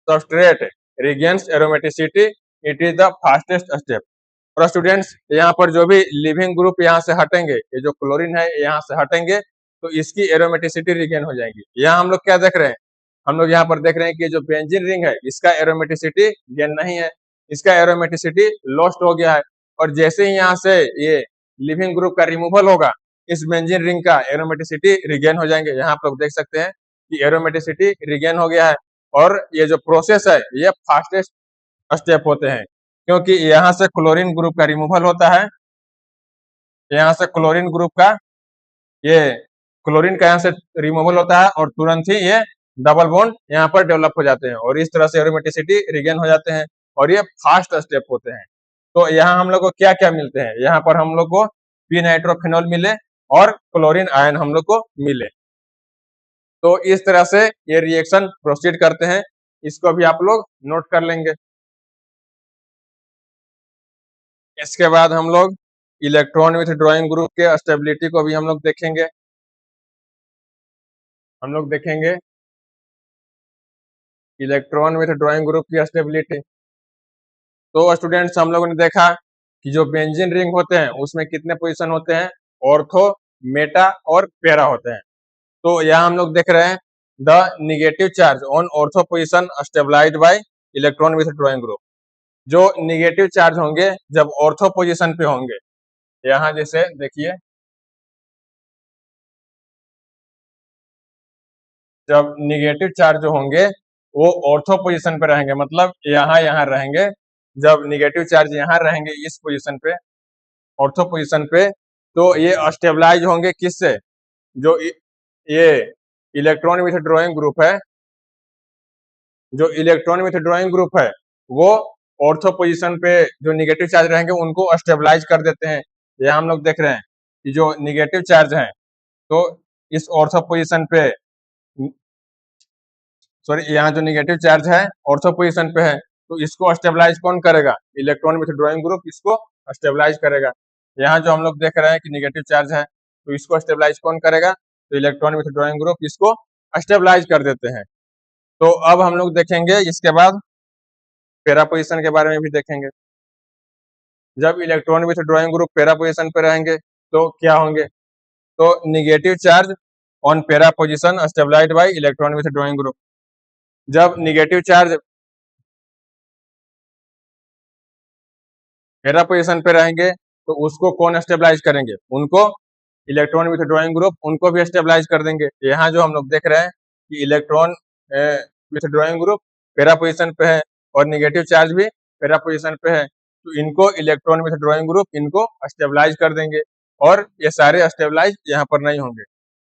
substrate regains aromaticity, it is the fastest step। और स्टूडेंट्स यहाँ पर जो भी लिविंग ग्रुप यहाँ से हटेंगे, ये जो क्लोरीन है यहाँ से हटेंगे तो इसकी एरोमेटिसिटी रिगेन हो जाएगी। यहाँ हम लोग क्या देख रहे हैं, हम लोग यहाँ पर देख रहे हैं कि जो बेंजीन रिंग है इसका एरोमेटिसिटी गेन नहीं है, इसका एरोमेटिसिटी लॉस्ट हो गया है। और जैसे ही यहाँ से ये लिविंग ग्रुप का रिमूवल होगा इस बेंजीन रिंग का एरोमेटिसिटी रिगेन हो जाएंगे। यहाँ आप लोग देख सकते हैं कि एरोमेटिसिटी रिगेन हो गया है। और ये जो प्रोसेस है ये फास्टेस्ट स्टेप होते हैं, क्योंकि यहाँ से क्लोरीन ग्रुप का रिमूवल होता है, यहाँ से क्लोरीन ग्रुप का ये क्लोरीन का यहाँ से रिमूवल होता है और तुरंत ही ये डबल बॉन्ड यहाँ पर डेवलप हो जाते हैं और इस तरह से एरोमेटिसिटी रिगेन हो जाते हैं और ये फास्ट स्टेप होते हैं। तो यहाँ हम लोग को क्या क्या मिलते हैं, यहाँ पर हम लोग को पी नाइट्रोफिनॉल मिले और क्लोरीन आयन हम लोग को मिले। तो इस तरह से ये रिएक्शन प्रोसीड करते हैं, इसको भी आप लोग नोट कर लेंगे। इसके बाद हम लोग इलेक्ट्रॉन विथड्रॉइंग ग्रुप के स्टेबिलिटी को भी हम लोग देखेंगे। हम लोग देखेंगे इलेक्ट्रॉन विथड्रॉइंग ग्रुप की स्टेबिलिटी। तो स्टूडेंट्स हम लोगों ने देखा कि जो बेंजीन रिंग होते हैं उसमें कितने पोजीशन होते हैं, ऑर्थो, मेटा और पैरा होते हैं। तो यहाँ हम लोग देख रहे हैं the negative charge on ortho position stabilized by electron withdrawing group. जो निगेटिव चार्ज होंगे जब ऑर्थो पोजीशन पे होंगे, यहाँ जैसे देखिए जब निगेटिव चार्ज होंगे वो ऑर्थो पोजीशन पे रहेंगे, मतलब यहाँ रहेंगे। जब निगेटिव चार्ज यहाँ रहेंगे इस पोजीशन पे, ऑर्थो पोजीशन पे, तो ये स्टेबलाइज होंगे किससे, जो ये इलेक्ट्रॉन विथड्रॉइंग ग्रुप है, जो इलेक्ट्रॉन विथड्रॉइंग ग्रुप है वो ऑर्थो पोजीशन पे जो निगेटिव चार्ज रहेंगे उनको स्टेबलाइज कर देते हैं। यहाँ हम लोग देख रहे हैं कि जो निगेटिव चार्ज है तो इस ऑर्थो पोजीशन पे, सॉरी यहाँ जो निगेटिव चार्ज है ऑर्थो पोजीशन पे है तो इसको स्टेबलाइज कौन करेगा, इलेक्ट्रॉन विथड्रॉइंग ग्रुप इसको स्टेबलाइज करेगा। यहाँ जो हम लोग देख रहे हैं कि निगेटिव चार्ज है तो इसको स्टेबलाइज कौन करेगा, तो इलेक्ट्रॉन विथड्रॉइंग ग्रुप इसको स्टेबलाइज कर देते हैं। तो अब हम लोग देखेंगे इसके बाद पैरा पोजीशन के बारे में भी देखेंगे। जब electron withdrawing group para position पे रहेंगे तो क्या होंगे, तो negative charge on para position stabilized by electron withdrawing group. जब निगेटिव चार्ज पैरा पोजीशन पे रहेंगे तो उसको कौन स्टेबलाइज करेंगे, उनको इलेक्ट्रॉन विथड्रॉइंग ग्रुप उनको भी स्टेबलाइज कर देंगे। यहाँ जो हम लोग देख रहे हैं कि electron withdrawing group para position पे है और निगेटिव चार्ज भी पैरा पोजीशन पे है, तो इनको इलेक्ट्रॉन विथड्रॉइंग ग्रुप इनको स्टेबलाइज कर देंगे और ये सारे स्टेबलाइज यहाँ पर नहीं होंगे।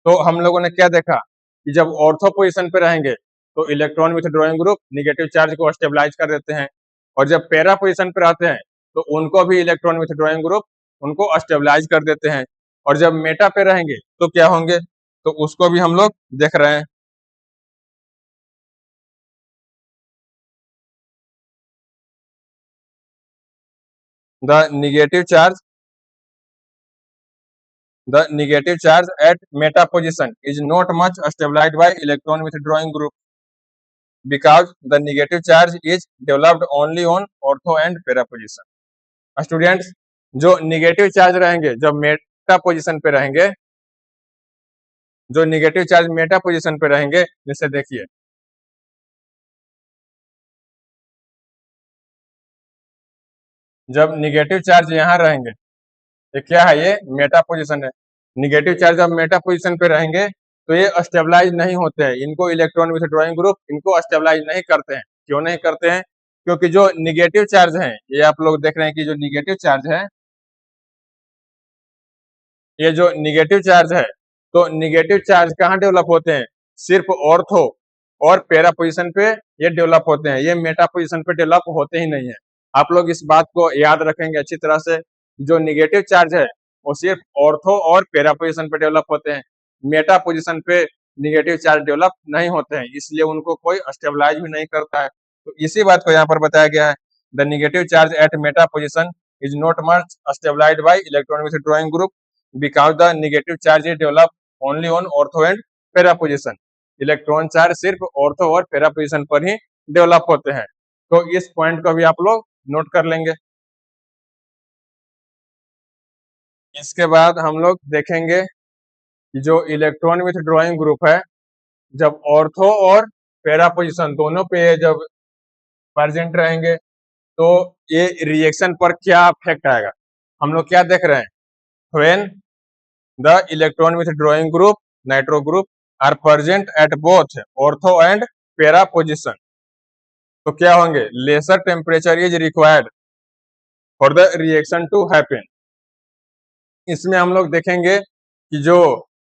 तो हम लोगों ने क्या देखा कि जब ऑर्थो पोजीशन पे रहेंगे तो electron withdrawing group negative charge को स्टेबलाइज कर देते हैं और जब पैरा पोजीशन पे रहते हैं तो उनको भी इलेक्ट्रॉन विथड्रॉइंग ग्रुप उनको स्टेबलाइज कर देते हैं और जब मेटा पे रहेंगे तो क्या होंगे, तो उसको भी हम लोग देख रहे हैं। The negative charge at meta position is not much stabilized by electron withdrawing group because the negative charge is developed only on ortho and para position. Students, जो निगेटिव चार्ज रहेंगे जब मेटा पोजीशन पे रहेंगे, जो negative charge Meta position पे रहेंगे, जैसे देखिए जब निगेटिव चार्ज यहाँ रहेंगे, ये क्या है, ये मेटा पोजीशन है। निगेटिव चार्ज जब मेटा पोजीशन पे रहेंगे तो ये स्टेबलाइज नहीं होते हैं, इनको इलेक्ट्रॉन विथड्रॉइंग ग्रुप इनको स्टेबलाइज नहीं करते हैं। क्यों नहीं करते हैं? क्योंकि जो निगेटिव चार्ज है, ये आप लोग देख रहे हैं कि जो निगेटिव चार्ज है, ये जो निगेटिव चार्ज है, तो निगेटिव चार्ज कहाँ डेवलप होते हैं? सिर्फ ऑर्थो और पैरा पोजीशन पे ये डेवलप होते हैं, ये मेटा पोजीशन पे डेवलप होते ही नहीं है। आप लोग इस बात को याद रखेंगे अच्छी तरह से। जो निगेटिव चार्ज है वो सिर्फ ऑर्थो और पैरा पोजीशन पे डेवलप होते हैं, मेटा पोजीशन पे निगेटिव चार्ज डेवलप नहीं होते हैं, इसलिए उनको कोई स्टेबलाइज भी नहीं करता है। तो इसी बात को यहाँ पर बताया गया है, the negative charge at meta position is not much stabilized by electron withdrawing group because the negative charge is developed only on ortho and para position. Electron charge सिर्फ ऑर्थो और पैरा पोजीशन पर ही develop होते हैं। तो इस point को भी आप लोग नोट कर लेंगे। इसके बाद हम लोग देखेंगे कि जो इलेक्ट्रॉन विथड्रॉइंग ग्रुप है, जब ऑर्थो और पैरा पोजीशन दोनों पे जब प्रेजेंट रहेंगे तो ये रिएक्शन पर क्या इफेक्ट आएगा, हम लोग क्या देख रहे हैं? When the electron withdrawing group, nitro group, are present at both ortho and para position, तो क्या होंगे? Lesser temperature is required for the reaction to happen. इसमें हम लोग देखेंगे कि जो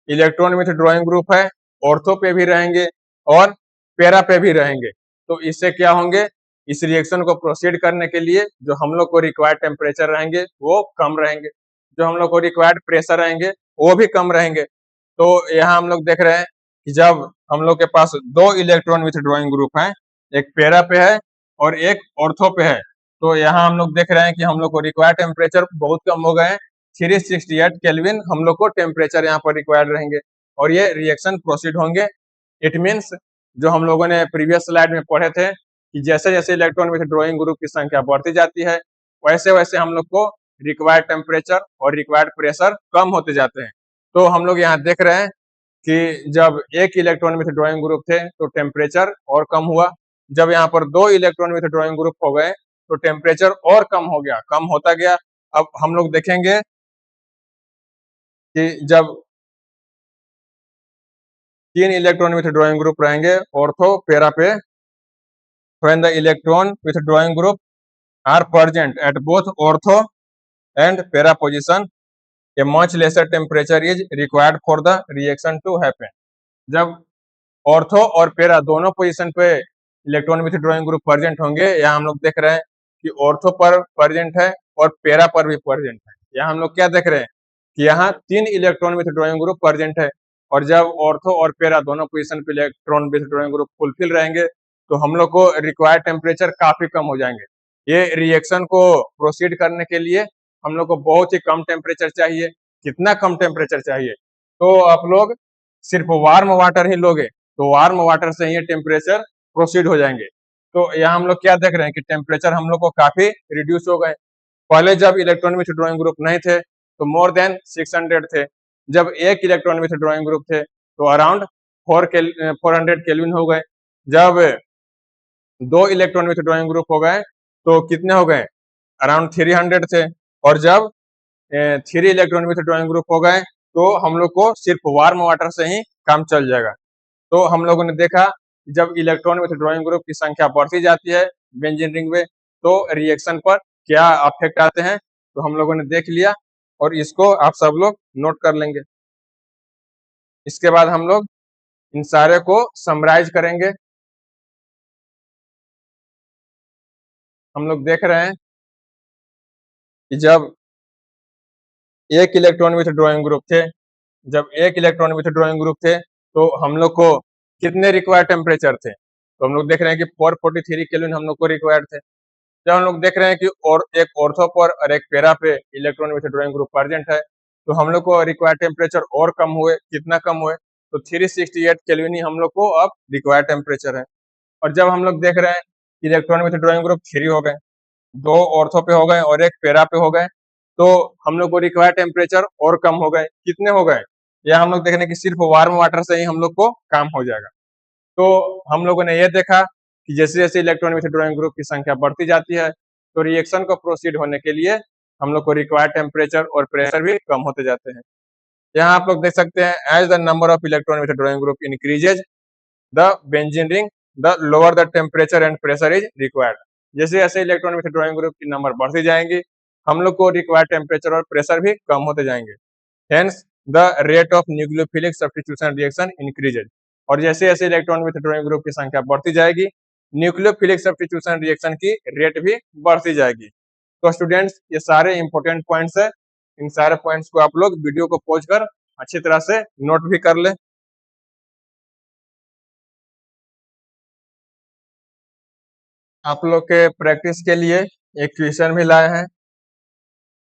इलेक्ट्रॉन विथड्रॉइंग ग्रुप है, ऑर्थो पे भी रहेंगे और पैरा पे भी रहेंगे, तो इससे क्या होंगे? इस रिएक्शन को प्रोसीड करने के लिए जो हम लोग को रिक्वायर्ड टेम्परेचर रहेंगे वो कम रहेंगे, जो हम लोग को रिक्वायर्ड प्रेशर रहेंगे वो भी कम रहेंगे। तो यहाँ हम लोग देख रहे हैं कि जब हम लोग के पास दो इलेक्ट्रॉन विथड्रॉइंग ग्रुप हैं, एक पैरा पे है और एक ऑर्थो पे है, तो यहाँ हम लोग देख रहे हैं कि हम लोग को रिक्वायर्ड टेम्परेचर बहुत कम हो गए, 368 केल्विन हम लोग को टेम्परेचर यहाँ पर रिक्वायर्ड रहेंगे और ये रिएक्शन प्रोसीड होंगे। इट मीन्स जो हम लोगों ने प्रीवियस स्लाइड में पढ़े थे कि जैसे जैसे इलेक्ट्रॉन विथड्रॉइंग ग्रुप की संख्या बढ़ती जाती है, वैसे वैसे हम लोग को रिक्वायर्ड टेम्परेचर और रिक्वायर्ड प्रेशर कम होते जाते हैं। तो हम लोग यहाँ देख रहे हैं कि जब एक इलेक्ट्रॉन विथड्रॉइंग ग्रुप थे तो टेम्परेचर और कम हुआ, जब यहाँ पर दो इलेक्ट्रॉन विथड्रॉइंग ग्रुप हो गए तो टेम्परेचर और कम हो गया, कम होता गया। अब हम लोग देखेंगे कि जब तीन इलेक्ट्रॉन विथड्रॉइंग ग्रुप रहेंगे ऑर्थो पैरा पे, when the electron withdrawing group are present at both ortho and para position, a much lesser temperature is required for the reaction to happen. जब ऑर्थो और पैरा दोनों position पे electron withdrawing group present होंगे, यहाँ हम लोग देख रहे हैं कि ऑर्थो पर प्रेजेंट है और पैरा पर भी प्रेजेंट है। यहाँ हम लोग क्या देख रहे हैं कि यहाँ तीन इलेक्ट्रॉन विथड्रॉइंग ग्रुप प्रेजेंट है और जब ऑर्थो और पैरा दोनों पोजीशन पे इलेक्ट्रॉन विथड्रॉइंग ग्रुप फुलफिल रहेंगे तो हम लोग को रिक्वायर्ड टेम्परेचर काफी कम हो जाएंगे। ये रिएक्शन को प्रोसीड करने के लिए हम लोग को बहुत ही कम टेम्परेचर चाहिए। कितना कम टेम्परेचर चाहिए? तो आप लोग सिर्फ वार्म वाटर ही लोगे तो वार्म वाटर से ही टेम्परेचर प्रोसीड हो जाएंगे। तो यहाँ हम लोग क्या देख रहे हैं कि टेम्परेचर हम लोग को काफी रिड्यूस हो गए। पहले जब इलेक्ट्रॉन विथड्रॉइंग ग्रुप नहीं थे तो मोर देन 600 थे, जब एक इलेक्ट्रॉन विथड्रॉइंग ग्रुप थे तो अराउंड 400 केल्विन हो गए, जब दो इलेक्ट्रॉन विथड्रॉइंग ग्रुप हो गए तो कितने हो गए? अराउंड 300 थे, और जब 3 इलेक्ट्रॉन विथड्रॉइंग ग्रुप हो गए तो हम लोग को सिर्फ वार्म वाटर से ही काम चल जाएगा। तो हम लोगों ने देखा जब इलेक्ट्रॉन विथड्रॉइंग ग्रुप की संख्या बढ़ती जाती है बेंजीन रिंग में तो रिएक्शन पर क्या इफेक्ट आते हैं, तो हम लोगों ने देख लिया और इसको आप सब लोग नोट कर लेंगे। इसके बाद हम लोग इन सारे को समराइज करेंगे। हम लोग देख रहे हैं कि जब एक इलेक्ट्रॉन विथड्रॉइंग ग्रुप थे, जब एक इलेक्ट्रॉन विथड्रॉइंग ग्रुप थे तो हम लोग को कितने रिक्वायर्ड टेम्परेचर थे? तो हम लोग देख रहे हैं कि 443 केल्विन हम लोग को रिक्वायर्ड थे। जब हम लोग देख रहे हैं कि और एक ऑर्थो पर और एक पैरा पे इलेक्ट्रॉन विथड्रॉइंग ग्रुप प्रेजेंट है, तो हम लोग को रिक्वायर्ड टेम्परेचर और कम हुए, कितना कम हुए, तो 368 केल्विन ही हम लोग को अब रिक्वायर्ड टेम्परेचर है। और जब हम लोग देख रहे हैं इलेक्ट्रॉन विथड्रॉइंग ग्रुप 3 हो गए, 2 ऑर्थो पे हो गए और एक पैरा पे हो गए, तो हम लोग को रिक्वायर्ड टेम्परेचर और कम हो गए, कितने हो गए, या हम लोग देख रहे हैं कि सिर्फ वार्म वाटर से ही हम लोग को काम हो जाएगा। तो हम लोगों ने ये देखा कि जैसे-जैसे इलेक्ट्रॉन विथड्रॉइंग ग्रुप की संख्या बढ़ती जाती है, तो रिएक्शन को प्रोसीड होने के लिए हम लोग को रिक्वायर्ड टेम्परेचर और प्रेशर भी कम होते जाते हैं। यहाँ आप लोग देख सकते हैं as the number of electron withdrawing group increases the benzene ring the lower the temperature and pressure is required. जैसे-जैसे इलेक्ट्रॉन विथड्रॉइंग ग्रुप की नंबर बढ़ती जाएंगी, हम लोग को रिक्वायर्ड टेम्परेचर और प्रेशर भी कम होते जाएंगे। Hence the rate of nucleophilic substitution reaction increases. और जैसे जैसे इलेक्ट्रॉन विथड्रॉइंग ग्रुप की संख्या बढ़ती जाएगी, न्यूक्लियोफिलिक सब्स्टिट्यूशन रिएक्शन की रेट भी बढ़ती जाएगी। तो स्टूडेंट्स, ये सारे इंपॉर्टेंट पॉइंट्स है, इन सारे पॉइंट्स को आप लोग वीडियो को पॉज कर अच्छी तरह से नोट भी कर ले। आप लोग के प्रैक्टिस के लिए एक क्वेश्चन भी लाए हैं,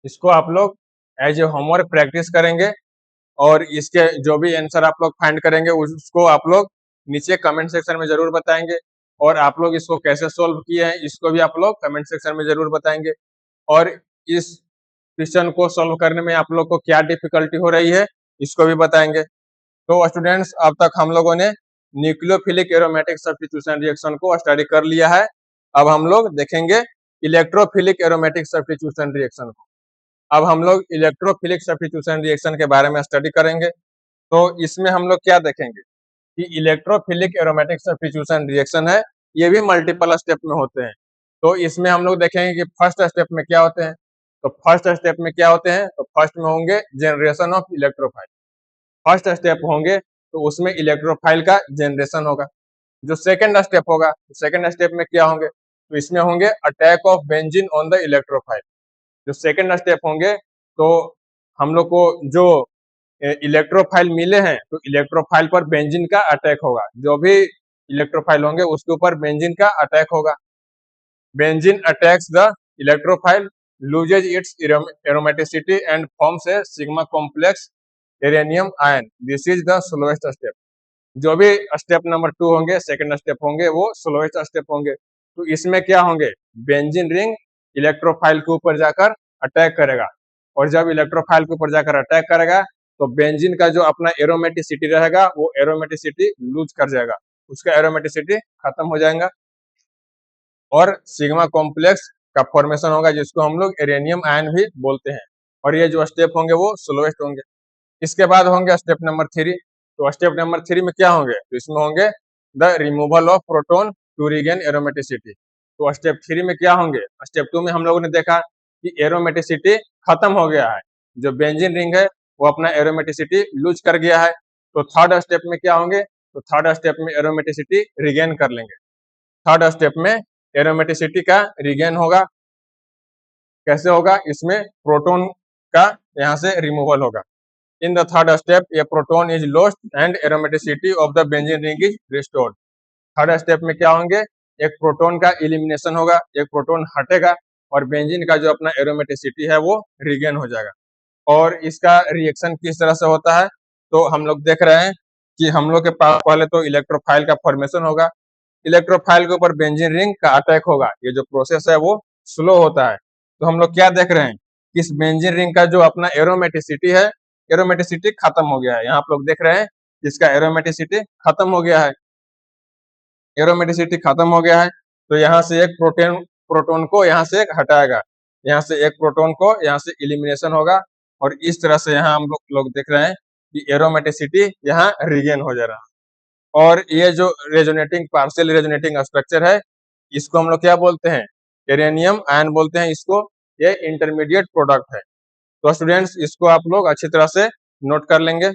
इसको आप लोग एज ए होमवर्क प्रैक्टिस करेंगे और इसके जो भी आंसर आप लोग फाइंड करेंगे उसको आप लोग नीचे कमेंट सेक्शन में जरूर बताएंगे, और आप लोग इसको कैसे सोल्व किए हैं इसको भी आप लोग कमेंट सेक्शन में जरूर बताएंगे, और इस क्वेश्चन को सोल्व करने में आप लोग को क्या डिफिकल्टी हो रही है इसको भी बताएंगे। तो स्टूडेंट्स, अब तक हम लोगों ने न्यूक्लियोफिलिक एरोमेटिक सब्स्टिट्यूशन रिएक्शन को स्टडी कर लिया है। अब हम लोग देखेंगे इलेक्ट्रोफिलिक एरोमेटिक सब्स्टिट्यूशन रिएक्शन को। अब हम लोग इलेक्ट्रोफिलिक सब्स्टिट्यूशन रिएक्शन के बारे में स्टडी करेंगे। तो इसमें हम लोग क्या देखेंगे कि इलेक्ट्रोफिलिक एरोमेटिक सब्स्टिट्यूशन रिएक्शन है, ये भी मल्टीपल स्टेप में होते हैं। तो इसमें हम लोग देखेंगे कि फर्स्ट स्टेप में क्या होते हैं। तो फर्स्ट स्टेप में क्या होते हैं, तो फर्स्ट में होंगे generation of electrophile. First step होंगे तो उसमें इलेक्ट्रोफाइल का जनरेशन होगा। जो सेकंड स्टेप होगा, तो सेकंड स्टेप में क्या होंगे, तो इसमें होंगे attack of benzene on the electrophile. जो सेकंड स्टेप होंगे, तो हम लोग को जो इलेक्ट्रोफाइल मिले हैं, तो इलेक्ट्रोफाइल पर बेंजीन का अटैक होगा। जो भी इलेक्ट्रोफाइल होंगे उसके ऊपर बेंजीन का अटैक होगा। Benzene attacks the electrophile, loses its aromaticity and forms a sigma complex arenium ion. This is the slowest step. जो भी स्टेप नंबर 2 होंगे, सेकंड स्टेप होंगे, वो स्लोएस्ट स्टेप होंगे। तो इसमें क्या होंगे, बेंजीन रिंग इलेक्ट्रोफाइल के ऊपर जाकर अटैक करेगा, और जब इलेक्ट्रोफाइल के ऊपर जाकर अटैक करेगा तो बेंजीन का जो अपना एरोमेटिसिटी रहेगा वो एरोमेटिसिटी लूज कर जाएगा, उसका एरोमेटिसिटी खत्म हो जाएगा, और सिग्मा कॉम्प्लेक्स का फॉर्मेशन होगा जिसको हम लोग एरेनियम आयन भी बोलते हैं। और ये जो स्टेप होंगे वो स्लोएस्ट होंगे। इसके बाद होंगे स्टेप नंबर 3। तो स्टेप नंबर 3 में क्या होंगे, तो इसमें होंगे the removal of proton to regain aromaticity. तो स्टेप 3 में क्या होंगे, स्टेप 2 में हम लोगों ने देखा कि एरोमेटिसिटी खत्म हो गया है, जो बेंजीन रिंग है वो अपना एरोमेटिसिटी लूज कर गया है। तो थर्ड स्टेप में क्या होंगे, तो थर्ड स्टेप में एरोमेटिसिटी रिगेन कर लेंगे। थर्ड स्टेप में एरोमेटिसिटी का रिगेन होगा। कैसे होगा, इसमें प्रोटोन का यहाँ से रिमूवल होगा। In the third step, a proton is lost and aromaticity of the benzene ring is restored. Third step में क्या होंगे, एक प्रोटॉन का इलिमिनेशन होगा, एक प्रोटॉन हटेगा, और बेंजीन का जो अपना एरोमेटिसिटी है वो रिगेन हो जाएगा। और इसका रिएक्शन किस तरह से होता है, तो हम लोग देख रहे हैं कि हम लोग के पास पहले तो इलेक्ट्रोफाइल का फॉर्मेशन होगा, इलेक्ट्रोफाइल के ऊपर बेंजीन रिंग का अटैक होगा। ये जो प्रोसेस है वो स्लो होता है। तो हम लोग क्या देख रहे हैं कि इस बेंजीन रिंग का जो अपना एरोमेटिसिटी है, एरोमेटिसिटी खत्म हो गया है। यहाँ आप लोग देख रहे हैं इसका एरोमेटिसिटी खत्म हो गया है। एरोमेटिसिटी खत्म हो गया है, तो यहाँ से एक प्रोटोन को यहाँ से एक हटाएगा, यहाँ से एक प्रोटोन को यहाँ से इलिमिनेशन होगा, और इस तरह से यहाँ हम लोग देख रहे हैं कि एरोमेटिसिटी यहाँ रिगेन हो जा रहा है। और ये जो रेजोनेटिंग पार्शियल रेजोनेटिंग स्ट्रक्चर है, इसको हम लोग क्या बोलते हैं, एरेनियम आयन बोलते हैं इसको। ये इंटरमीडिएट प्रोडक्ट है। तो स्टूडेंट्स, इसको आप लोग अच्छी तरह से नोट कर लेंगे।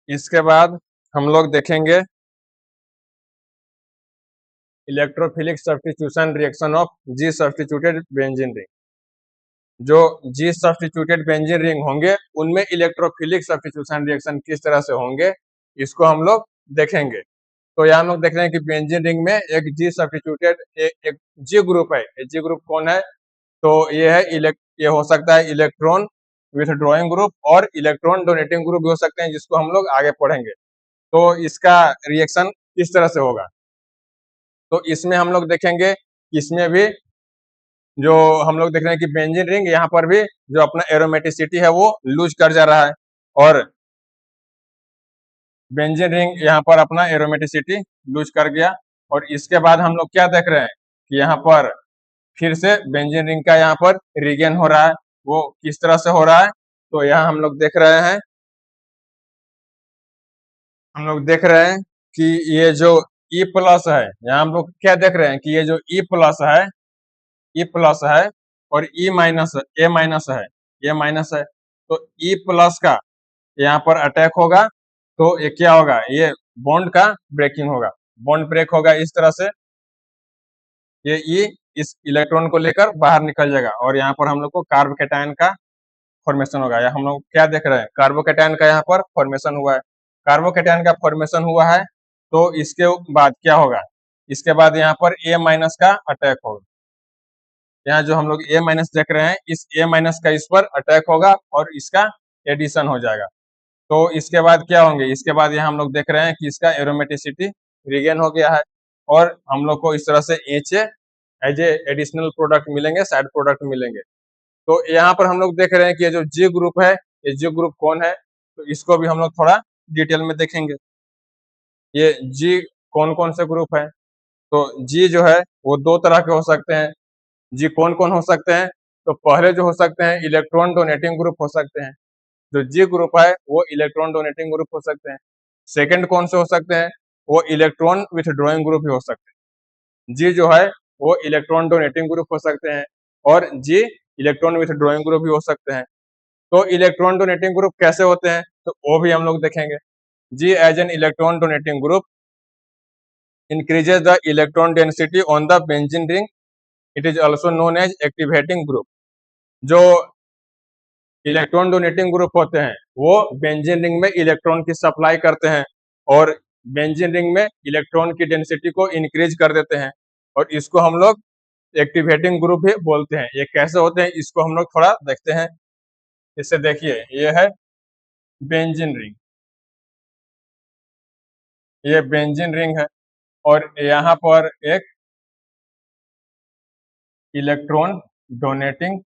इसके बाद हम लोग देखेंगे electrophilic substitution reaction of G substituted benzene ring. जो जी सब्स्टिट्यूटेड बेंजीन रिंग होंगे उनमें इलेक्ट्रोफिलिक सब्स्टिट्यूशन रिएक्शन किस तरह से होंगे, इसको हम लोग देखेंगे। तो यहाँ हम लोग देख रहे हैं कि बेंजीन रिंग में एक जी सब्स्टिट्यूटेड एक जी ग्रुप है। जी ग्रुप कौन है? तो ये है ये हो सकता है इलेक्ट्रॉन विथड्रॉइंग ग्रुप और इलेक्ट्रॉन डोनेटिंग ग्रुप भी हो सकते हैं, जिसको हम लोग आगे पढ़ेंगे। तो इसका रिएक्शन किस तरह से होगा, तो इसमें हम लोग देखेंगे, इसमें भी जो हम लोग देख रहे हैं कि बेंजीन रिंग यहाँ पर भी जो अपना एरोमेटिसिटी है वो लूज कर जा रहा है, और बेंजीन रिंग यहाँ पर अपना एरोमेटिसिटी लूज कर गया। और इसके बाद हम लोग क्या देख रहे हैं कि यहाँ पर फिर से बेंजीन रिंग का यहाँ पर रिगेन हो रहा है। वो किस तरह से हो रहा है, तो यहाँ हम लोग देख रहे हैं कि ये जो E प्लस है, यहाँ हम लोग क्या देख रहे हैं कि ये जो E प्लस है और E माइनस A माइनस है, ये माइनस है, तो E प्लस का यहाँ पर अटैक होगा, तो ये क्या होगा, ये बॉन्ड का ब्रेकिंग होगा, बॉन्ड ब्रेक होगा इस तरह से, ये E इस इलेक्ट्रॉन को लेकर बाहर निकल जाएगा और यहाँ पर हम लोग को कार्बोकैटायन का फॉर्मेशन होगा। या हम लोग क्या देख रहे हैं, कार्बोकैटायन का यहाँ पर फॉर्मेशन हुआ है। कार्बोकैटायन का फॉर्मेशन हुआ है, तो इसके बाद क्या होगा, इसके बाद यहाँ पर A माइनस का अटैक होगा। यहाँ जो हम लोग A माइनस देख रहे हैं, इस A माइनस का इस पर अटैक होगा और इसका एडिशन हो जाएगा। तो इसके बाद क्या होंगे, इसके बाद यहाँ हम लोग देख रहे हैं कि इसका एरोमेटिसिटी रिगेन हो गया है और हम लोग को इस तरह से H as a additional product मिलेंगे, साइड प्रोडक्ट मिलेंगे। तो यहाँ पर हम लोग देख रहे हैं कि ये जो जी ग्रुप है, ये जी ग्रुप कौन है, तो इसको भी हम लोग थोड़ा डिटेल में देखेंगे। ये जी कौन कौन से ग्रुप है, तो जी जो है वो दो तरह के हो सकते हैं। जी कौन कौन हो सकते हैं, तो पहले जो हो सकते हैं इलेक्ट्रॉन डोनेटिंग ग्रुप हो सकते हैं। जो जी ग्रुप है वो इलेक्ट्रॉन डोनेटिंग ग्रुप हो सकते हैं। सेकंड कौन से हो सकते हैं, वो इलेक्ट्रॉन विथड्रॉइंग ग्रुप भी हो सकते हैं। जी जो है वो इलेक्ट्रॉन डोनेटिंग ग्रुप हो सकते हैं और जी इलेक्ट्रॉन विथड्रॉइंग ग्रुप भी हो सकते हैं। तो इलेक्ट्रॉन डोनेटिंग ग्रुप कैसे होते हैं, तो वो भी हम लोग देखेंगे। G as an electron donating group increases the electron density on the benzene ring. It is also known as activating group. जो इलेक्ट्रॉन डोनेटिंग ग्रुप होते हैं वो बेंजीन रिंग में इलेक्ट्रॉन की सप्लाई करते हैं और बेंजीन रिंग में इलेक्ट्रॉन की डेंसिटी को इंक्रीज कर देते हैं, और इसको हम लोग एक्टिवेटिंग ग्रुप भी बोलते हैं। ये कैसे होते हैं इसको हम लोग थोड़ा देखते हैं। इससे देखिए, ये है बेंजीन रिंग, ये बेंजीन रिंग है और यहाँ पर एक इलेक्ट्रॉन डोनेटिंग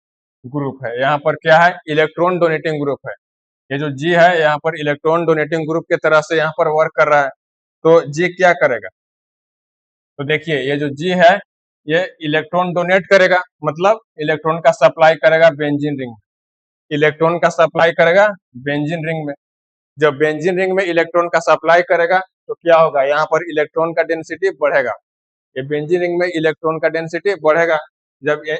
ग्रुप है। यहाँ पर क्या है, इलेक्ट्रॉन डोनेटिंग ग्रुप है। ये जो जी है यहाँ पर इलेक्ट्रॉन डोनेटिंग ग्रुप के तरह से यहाँ पर वर्क कर रहा है। तो जी क्या करेगा, तो देखिए ये जो जी है ये इलेक्ट्रॉन डोनेट करेगा, मतलब इलेक्ट्रॉन का सप्लाई करेगा बेंजीन रिंग में, इलेक्ट्रॉन का सप्लाई करेगा बेंजीन रिंग में। जब बेंजीन रिंग में इलेक्ट्रॉन का सप्लाई करेगा तो क्या होगा, यहाँ पर इलेक्ट्रॉन का डेंसिटी बढ़ेगा। ये बेंजीन रिंग में इलेक्ट्रॉन का डेंसिटी बढ़ेगा। जब ये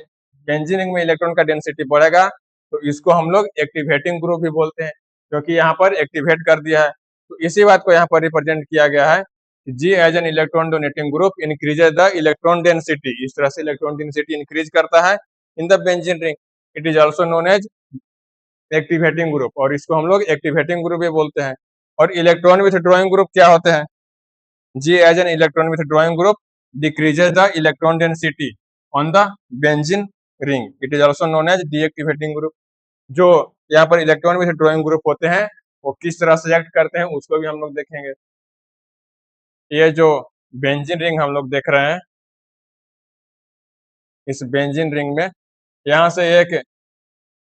बेंजीन रिंग में इलेक्ट्रॉन का डेंसिटी बढ़ेगा तो इसको हम लोग एक्टिवेटिंग ग्रुप भी बोलते हैं, क्योंकि यहाँ पर एक्टिवेट कर दिया है। तो इसी बात को यहाँ पर रिप्रेजेंट किया गया है, G as an electron donating group increases the electron density. इस तरह से इलेक्ट्रॉन डेंसिटी इंक्रीज करता है in the benzene ring. It is also known as activating group, और इसको हम लोग एक्टिवेटिंग ग्रुप भी बोलते हैं। और इलेक्ट्रॉन विथड्रॉइंग ग्रुप क्या होते हैं, G as an electron withdrawing group decreases the electron density on the benzene ring. It is also known as deactivating group. जो यहाँ पर इलेक्ट्रॉन विथड्रॉइंग ग्रुप होते हैं वो किस तरह से एक्ट करते हैं उसको भी हम लोग देखेंगे। ये जो बेंजीन रिंग हम लोग देख रहे हैं, इस बेंजीन रिंग में यहाँ से एक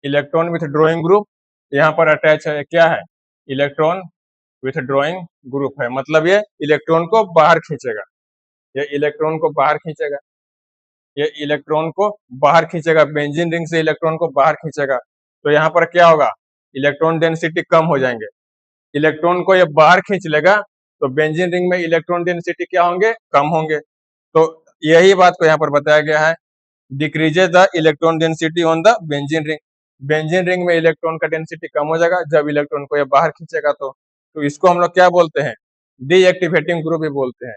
इलेक्ट्रॉन विथड्रॉइंग ग्रुप यहाँ पर अटैच है। क्या है, इलेक्ट्रॉन विथड्रॉइंग ग्रुप है, मतलब ये इलेक्ट्रॉन को बाहर खींचेगा, ये इलेक्ट्रॉन को बाहर खींचेगा, ये इलेक्ट्रॉन को बाहर खींचेगा, बेंजीन रिंग से इलेक्ट्रॉन को बाहर खींचेगा। तो यहाँ पर क्या होगा, इलेक्ट्रॉन डेंसिटी कम हो जाएंगे। इलेक्ट्रॉन को ये बाहर खींच लेगा तो बेंजीन रिंग में इलेक्ट्रॉन डेंसिटी क्या होंगे, कम होंगे। तो यही बात को यहाँ पर बताया गया है, decreases the electron density on the benzene ring. Benzene ring में इलेक्ट्रॉन का डेंसिटी कम हो जाएगा जब इलेक्ट्रॉन को ये बाहर खींचेगा। तो इसको हम लोग क्या बोलते हैं, डीएक्टिवेटिंग ग्रुप भी बोलते हैं।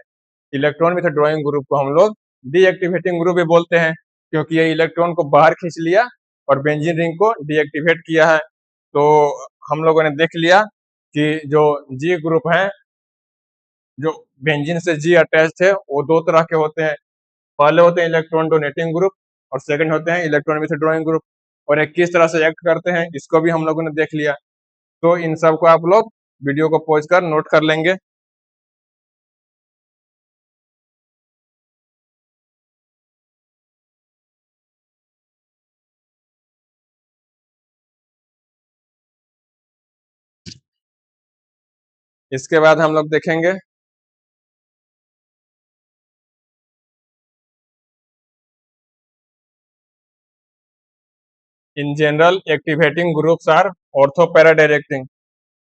इलेक्ट्रॉन विथड्रॉइंग ग्रुप को हम लोग डीएक्टिवेटिंग ग्रुप भी बोलते हैं, क्योंकि ये इलेक्ट्रॉन को बाहर खींच लिया और बेंजीन रिंग को डीएक्टिवेट किया है। तो हम लोगों ने देख लिया कि जो जी ग्रुप है, जो बेंजीन से जी अटैच है, वो दो तरह के होते हैं। पहले होते हैं इलेक्ट्रॉन डोनेटिंग ग्रुप और सेकंड होते हैं इलेक्ट्रॉन विथड्रॉइंग ग्रुप, और ये किस तरह से एक्ट करते हैं इसको भी हम लोगों ने देख लिया। तो इन सब को आप लोग वीडियो को पॉज कर नोट कर लेंगे। इसके बाद हम लोग देखेंगे in general activating groups are ortho para directing.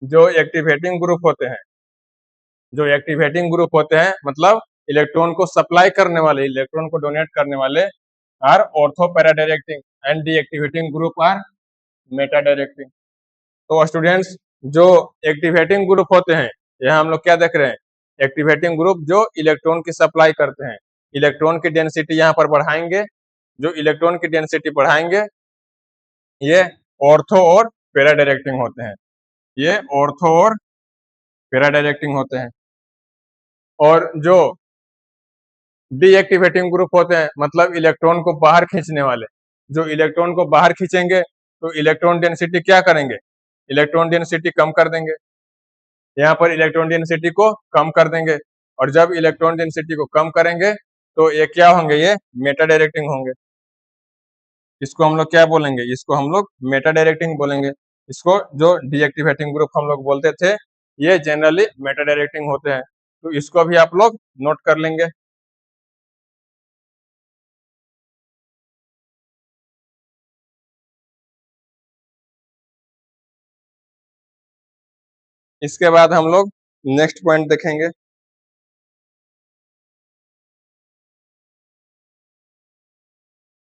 जो एक्टिवेटिंग ग्रुप होते हैं, जो एक्टिवेटिंग ग्रुप होते हैं मतलब इलेक्ट्रॉन को सप्लाई करने वाले, इलेक्ट्रॉन को डोनेट करने वाले are ortho para directing and deactivating group are meta directing. तो स्टूडेंट्स, जो एक्टिवेटिंग ग्रुप होते हैं, यहाँ हम लोग क्या देख रहे हैं, एक्टिवेटिंग ग्रुप जो इलेक्ट्रॉन की सप्लाई करते हैं, इलेक्ट्रॉन की डेंसिटी यहाँ पर बढ़ाएंगे। जो इलेक्ट्रॉन की डेंसिटी बढ़ाएंगे ये ऑर्थो और पैरा डायरेक्टिंग होते हैं, ये ऑर्थो और पैरा डायरेक्टिंग होते हैं। और जो डीएक्टिवेटिंग ग्रुप होते हैं मतलब इलेक्ट्रॉन को बाहर खींचने वाले, जो इलेक्ट्रॉन को बाहर खींचेंगे तो इलेक्ट्रॉन डेंसिटी क्या करेंगे, इलेक्ट्रॉन डेंसिटी कम कर देंगे। यहाँ पर इलेक्ट्रॉन डेंसिटी को कम कर देंगे, और जब इलेक्ट्रॉन डेंसिटी को कम करेंगे तो ये क्या होंगे, ये मेटा डायरेक्टिंग होंगे। इसको हम लोग क्या बोलेंगे, इसको हम लोग मेटा डायरेक्टिंग बोलेंगे। इसको जो डीएक्टिवेटिंग ग्रुप हम लोग बोलते थे, ये जनरली मेटा डायरेक्टिंग होते हैं। तो इसको भी आप लोग नोट कर लेंगे। इसके बाद हम लोग नेक्स्ट पॉइंट देखेंगे।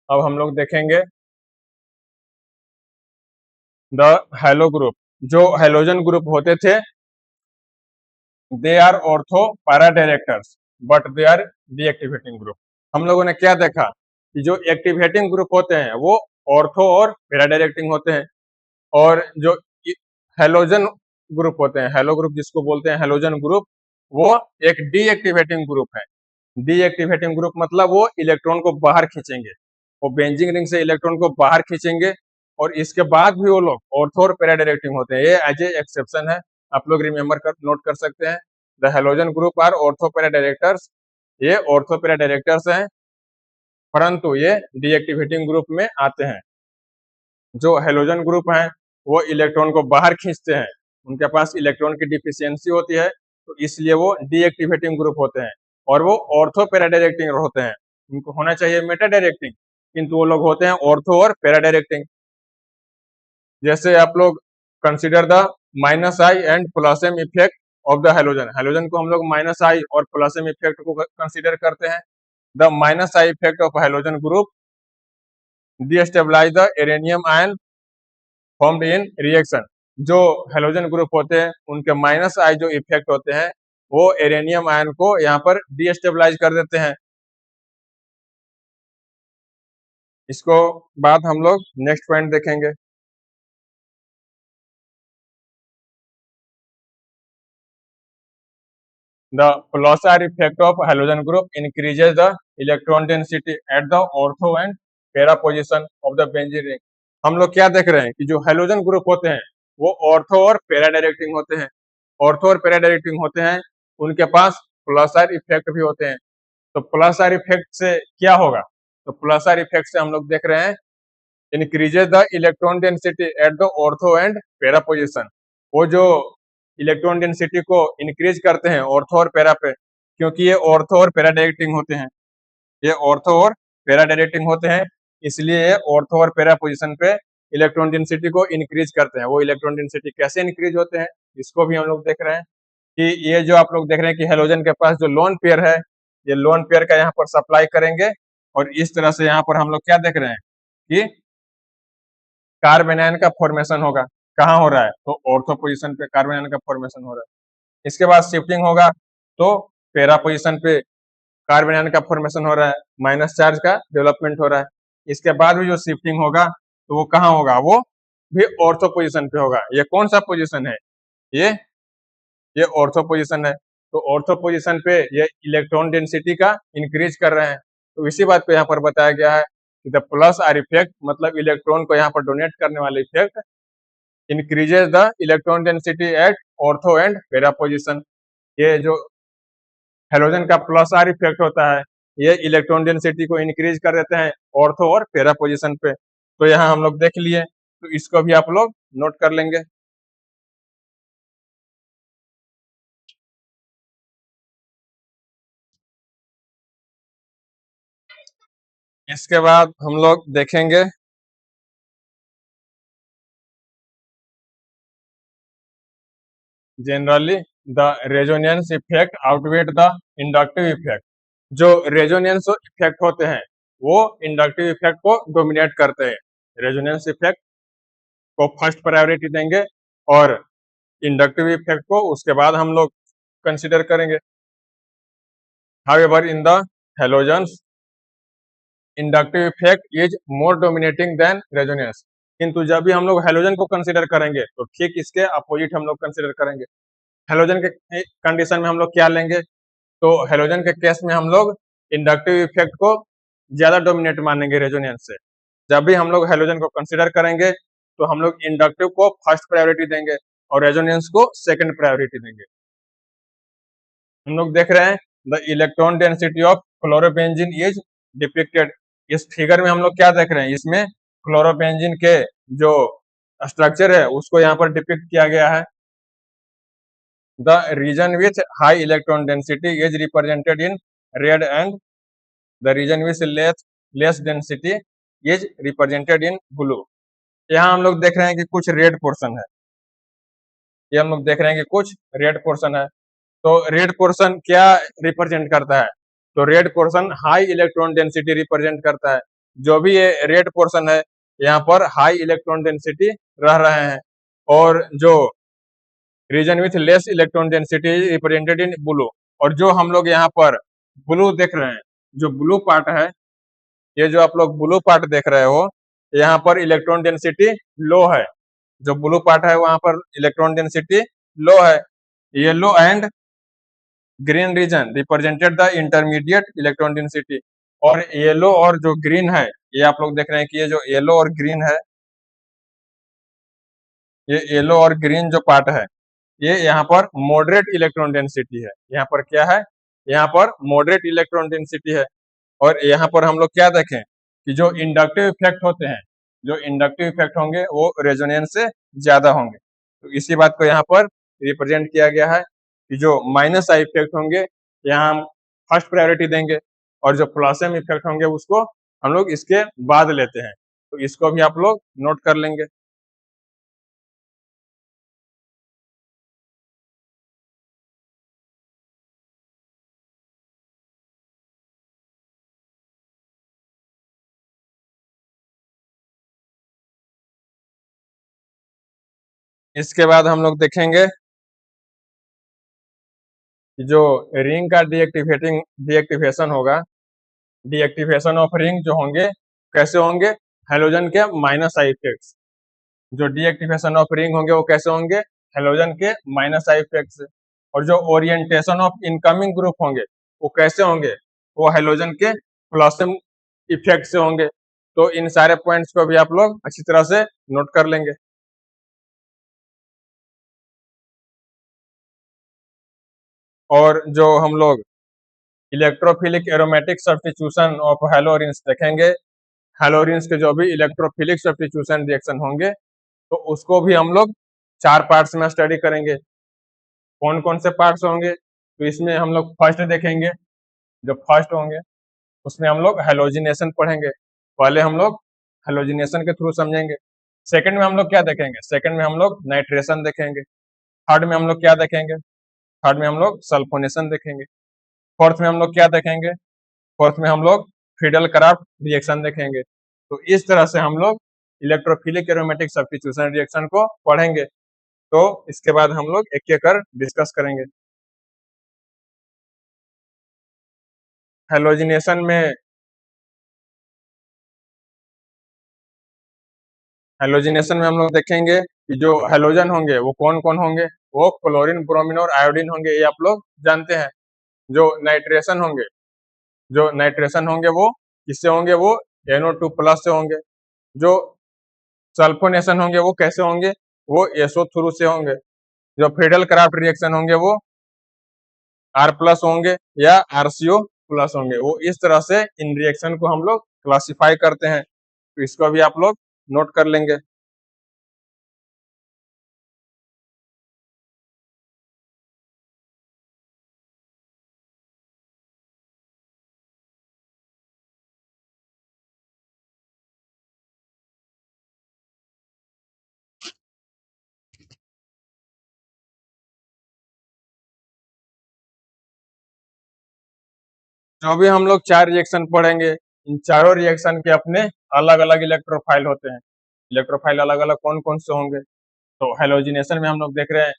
अब हम लोग देखेंगे द हेलो ग्रुप। जो हेलोजन ग्रुप होते थे, they are ortho para directors but they are deactivating group. हम लोगों ने क्या देखा कि जो एक्टिवेटिंग ग्रुप होते हैं वो ऑर्थो और पैरा डायरेक्टिंग होते हैं, और जो हेलोजन ग्रुप होते हैं, हेलो ग्रुप जिसको बोलते हैं हेलोजन ग्रुप, वो एक डीएक्टिवेटिंग ग्रुप है। डीएक्टिवेटिंग ग्रुप मतलब वो इलेक्ट्रॉन को बाहर खींचेंगे, वो बेंजिंग रिंग से इलेक्ट्रॉन को बाहर खींचेंगे, और इसके बाद भी वो लोग ऑर्थो और पैरा डायरेक्टिंग होते हैं। ये एज ए एक्सेप्शन है, आप लोग रिमेम्बर कर नोट कर सकते हैं। The halogen group are ortho para directors, ये ऑर्थो पैरा डायरेक्टर्स हैं, परंतु ये डीएक्टिवेटिंग ग्रुप में आते हैं। जो हेलोजन ग्रुप हैं वो इलेक्ट्रॉन को बाहर खींचते हैं, उनके पास इलेक्ट्रॉन की डिफिशियंसी होती है, तो इसलिए वो डीएक्टिवेटिंग ग्रुप होते हैं, और वो ऑर्थो पैरा डायरेक्टिंग होते हैं। उनको होना चाहिए मेटा डायरेक्टिंग, किंतु वो लोग होते हैं ऑर्थो और पैरा डायरेक्टिंग। जैसे आप लोग consider the minus I and plus M effect of the halogen. Halogen को हम लोग माइनस आई और प्लस एम इफेक्ट को कंसिडर करते हैं। The minus I effect of halogen group destabilize the arenium ion formed in reaction. जो halogen group होते हैं उनके माइनस आई जो इफेक्ट होते हैं वो एरेनियम आयन को यहाँ पर डिस्टेबलाइज कर देते हैं। इसको बाद हम लोग नेक्स्ट पॉइंट देखेंगे। The Pulsar effect of halogen group increases the electron density at the ortho and para position of the benzene ring। हम लोग क्या देख रहे हैं कि जो हेलोजन ग्रुप होते हैं वो ऑर्थो और पैरा डायरेक्टिंग होते हैं। ऑर्थो और पैरा डायरेक्टिंग होते हैं, उनके पास प्लसर इफेक्ट भी होते हैं। तो प्लसर इफेक्ट से क्या होगा, तो प्लसर इफेक्ट से हम लोग देख रहे हैं increases the electron density at the ortho and para position. वो जो इलेक्ट्रॉन डेंसिटी को इंक्रीज करते हैं ऑर्थो और पैरा पे, क्योंकि ये ऑर्थो और पैरा डायरेक्टिंग होते हैं, ये ऑर्थो और पैरा डायरेक्टिंग होते हैं, इसलिए ये ऑर्थो और पैरा पोजिशन पे इलेक्ट्रॉन डेंसिटी को इंक्रीज करते हैं। वो इलेक्ट्रॉन डेंसिटी कैसे इंक्रीज होते हैं इसको भी हम लोग देख रहे हैं कि ये जो आप लोग देख रहे हैं कि हेलोजन के पास जो लोन पेयर है, ये लोन पेयर का यहाँ पर सप्लाई करेंगे, और इस तरह से यहाँ पर हम लोग क्या देख रहे हैं कि कार्बन आयन का फॉर्मेशन होगा। कहाँ हो रहा है, तो ऑर्थो पोजीशन पे कार्बन आयन का फॉर्मेशन हो रहा है। इसके बाद शिफ्टिंग होगा तो पैरा पोजीशन पे कार्बन आयन का फॉर्मेशन हो रहा है, माइनस चार्ज का डेवलपमेंट हो रहा है। इसके बाद भी जो शिफ्टिंग होगा तो वो कहाँ होगा, वो भी ऑर्थो पोजीशन पे होगा। ये कौन सा पोजीशन है, ये ये ऑर्थो पोजीशन है। तो ऑर्थो पोजीशन पे ये इलेक्ट्रॉन डेंसिटी का इंक्रीज कर रहे हैं। तो इसी बात को यहाँ पर बताया गया है कि द प्लस आर इफेक्ट, मतलब इलेक्ट्रॉन को यहाँ पर डोनेट करने वाले effect increases the electron density at ortho and पेरा पोजीशन। ये जो हेलोजन का प्लस आर इफेक्ट होता है, ये इलेक्ट्रॉन डेंसिटी को इंक्रीज कर देते हैं ऑर्थो और पेरा पोजीशन पे। तो यहाँ हम लोग देख लिए, तो इसको भी आप लोग नोट कर लेंगे। इसके बाद हम लोग देखेंगे generally the resonance effect outweigh the inductive effect. जो रेजोनेंस इफेक्ट होते हैं वो इंडक्टिव इफेक्ट को डोमिनेट करते हैं। रेजोनेंस इफेक्ट को फर्स्ट प्रायोरिटी देंगे और इंडक्टिव इफेक्ट को उसके बाद हम लोग कंसिडर करेंगे। However in the halogens inductive effect is more dominating than resonance. किंतु जब भी हम लोग हेलोजन को कंसिडर करेंगे तो ठीक इसके अपोजिट हम लोग कंसिडर करेंगे। हेलोजन के कंडीशन में हम लोग क्या लेंगे, तो हेलोजन के केस में हम लोग इंडक्टिव इफेक्ट को ज्यादा डोमिनेट मानेंगे रेजोनेंस से। जब भी हम लोग हेलोजन को कंसिडर करेंगे तो हम लोग इंडक्टिव को फर्स्ट प्रायोरिटी देंगे और रेजोनेंस को सेकंड प्रायोरिटी देंगे। हम लोग देख रहे हैं the electron density of chlorobenzene is depicted. इस फिगर में हम लोग क्या देख रहे हैं, इसमें क्लोरोबेंजीन के जो स्ट्रक्चर है उसको यहाँ पर डिपिक्ट किया गया है। The region with high electron density is represented in red and the region with less density is represented in blue। यहाँ हम लोग देख रहे हैं कि कुछ रेड पोर्शन है, ये हम लोग देख रहे हैं कि कुछ रेड पोर्शन है। तो रेड पोर्शन क्या रिप्रेजेंट करता है, तो red portion high electron density represent करता है। जो भी ये रेड पोर्शन है यहाँ पर हाई इलेक्ट्रॉन डेंसिटी रह रहे हैं, और जो region with less electron density represented in blue. और जो हम लोग यहाँ पर ब्लू देख रहे हैं, जो ब्लू पार्ट है, ये जो आप लोग ब्लू पार्ट देख रहे हो यहाँ पर इलेक्ट्रॉन डेंसिटी लो है। जो ब्लू पार्ट है वहां पर इलेक्ट्रॉन डेंसिटी लो है। Yellow and green region represented the intermediate electron density. और येलो और जो ग्रीन है, ये आप लोग देख रहे हैं कि ये जो येलो और ग्रीन है, ये येलो और ग्रीन जो पार्ट है ये यहाँ पर मॉडरेट इलेक्ट्रॉन डेंसिटी है। यहाँ पर क्या है, यहाँ पर मॉडरेट इलेक्ट्रॉन डेंसिटी है। और यहाँ पर हम लोग क्या देखें कि जो इंडक्टिव इफेक्ट होते हैं, जो इंडक्टिव इफेक्ट होंगे वो रेजोनेंस से ज्यादा होंगे। तो इसी बात को यहाँ पर रिप्रेजेंट किया गया है कि जो माइनस आई इफेक्ट होंगे यहाँ हम फर्स्ट प्रायोरिटी देंगे और जो प्लस एम इफेक्ट होंगे उसको हम लोग इसके बाद लेते हैं। तो इसको भी आप लोग नोट कर लेंगे। इसके बाद हम लोग देखेंगे कि जो रिंग का डीएक्टिवेशन होगा, डीएक्टिवेशन ऑफ रिंग जो होंगे कैसे होंगे, हेलोजन के माइनस आई इफेक्ट। जो डीएक्टिवेशन ऑफ रिंग होंगे वो कैसे होंगे, हेलोजन के माइनस आई इफेक्ट से। और जो ओरिएंटेशन ऑफ इनकमिंग ग्रुप होंगे वो कैसे होंगे, वो हेलोजन के प्लस इफेक्ट से होंगे। तो इन सारे पॉइंट्स को भी आप लोग अच्छी तरह से नोट कर लेंगे। और जो हम लोग इलेक्ट्रोफिलिक एरोमेटिक सब्स्टिट्यूशन ऑफ हेलोरिन्स देखेंगे, हेलोरिन्स के जो भी इलेक्ट्रोफिलिक सब्स्टिट्यूशन रिएक्शन होंगे तो उसको भी हम लोग 4 पार्ट्स में स्टडी करेंगे। कौन कौन से पार्ट्स होंगे, तो इसमें हम लोग फर्स्ट देखेंगे, जो फर्स्ट होंगे उसमें हम लोग हेलोजिनेशन पढ़ेंगे। पहले हम लोग हेलोजिनेशन के थ्रू समझेंगे। सेकंड में हम लोग क्या देखेंगे, सेकंड में हम लोग नाइट्रेशन देखेंगे। थर्ड में हम लोग क्या देखेंगे, थर्ड में हम लोग सल्फोनेशन देखेंगे। फोर्थ में हम लोग क्या देखेंगे, फोर्थ में हम लोग फ्रीडल क्राफ्ट रिएक्शन देखेंगे। तो इस तरह से हम लोग इलेक्ट्रोफिलिक एरोमेटिक सब्स्टिट्यूशन रिएक्शन को पढ़ेंगे। तो इसके बाद हम लोग एक एक कर डिस्कस करेंगे। हेलोजिनेशन में हेलोजिनेशन में हम लोग देखेंगे कि जो हेलोजन होंगे वो कौन कौन होंगे, वो क्लोरीन, ब्रोमीन और आयोडीन होंगे, ये आप लोग जानते हैं। जो नाइट्रेशन होंगे वो किससे होंगे, वो NO2+ से होंगे। जो सल्फोनेशन होंगे वो कैसे होंगे, वो SO थ्रू से होंगे। जो फ्रीडल क्राफ्ट रिएक्शन होंगे वो R+ होंगे या RCO+ होंगे। वो इस तरह से इन रिएक्शन को हम लोग क्लासिफाई करते हैं, तो इसको भी आप लोग नोट कर लेंगे। जो भी हम लोग 4 रिएक्शन पढ़ेंगे, इन चारों रिएक्शन के अपने अलग अलग इलेक्ट्रोफाइल होते हैं। इलेक्ट्रोफाइल अलग अलग कौन कौन से होंगे, तो हेलोजिनेशन में हम लोग देख रहे हैं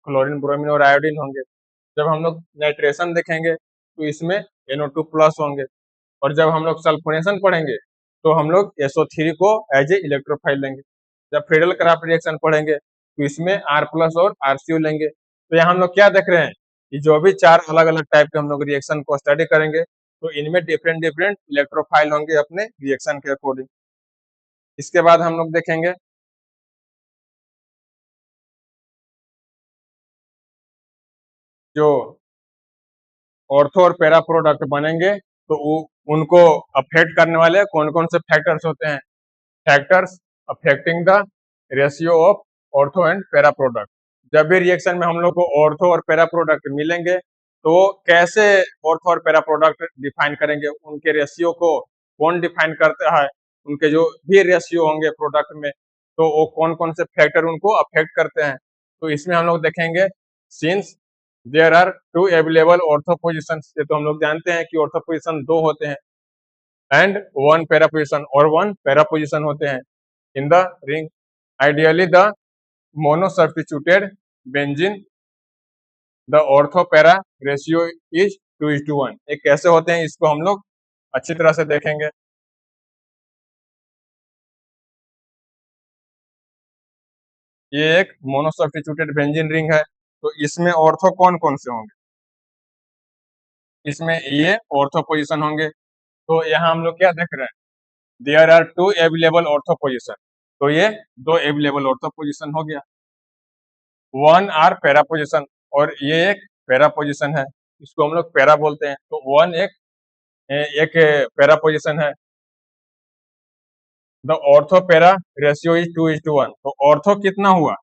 क्लोरीन, ब्रोमीन और आयोडीन होंगे। जब हम लोग नाइट्रेशन देखेंगे तो इसमें NO2+ होंगे। और जब हम लोग सल्फोनेशन पढ़ेंगे तो हम लोग SO3 को एज ए इलेक्ट्रोफाइल लेंगे। जब फ्रीडल क्राफ्ट रिएक्शन पढ़ेंगे तो इसमें R+ और RCO लेंगे। तो यहाँ हम लोग क्या देख रहे हैं कि जो भी 4 अलग अलग टाइप के हम लोग रिएक्शन को स्टडी करेंगे तो इनमें डिफरेंट डिफरेंट इलेक्ट्रोफाइल होंगे अपने रिएक्शन के अकॉर्डिंग। इसके बाद हम लोग देखेंगे जो ऑर्थो और पैरा प्रोडक्ट बनेंगे तो उनको अफेक्ट करने वाले कौन कौन से फैक्टर्स होते हैं। Factors affecting the ratio of ortho and para product. जब भी रिएक्शन में हम लोग को ऑर्थो और पैरा प्रोडक्ट मिलेंगे तो कैसे ऑर्थो और पैरा प्रोडक्ट डिफाइन करेंगे, उनके रेशियो को कौन डिफाइन करता है, उनके जो भी रेशियो होंगे प्रोडक्ट में तो वो कौन कौन से फैक्टर उनको अफेक्ट करते हैं। तो इसमें हम लोग देखेंगे since there are 2 available ortho position, ये तो हम लोग जानते हैं कि ऑर्थो पोजिशन 2 होते हैं, एंड 1 पैरा पोजिशन और 1 पैरा पोजिशन होते हैं in the ring. Ideally the mono substituted benzene the ortho para ratio is 2:1। ये कैसे होते हैं इसको हम लोग अच्छी तरह से देखेंगे। ये एक मोनो सब्स्टिट्यूटेड बेंजीन रिंग है, तो इसमें ऑर्थो कौन कौन से होंगे, इसमें ये ऑर्थो पोजिशन होंगे। तो यहाँ हम लोग क्या देख रहे हैं, there are 2 available ortho position, तो ये 2 अवेलेबल ऑर्थो पोजिशन हो गया। 1 आर पैरा पोजिशन, और ये एक पैरा पोजिशन है, इसको हम लोग पैरा बोलते हैं। तो 1 एक पैरा पोजिशन है। The ortho para ratio is 2:1। तो ऑर्थो कितना हुआ,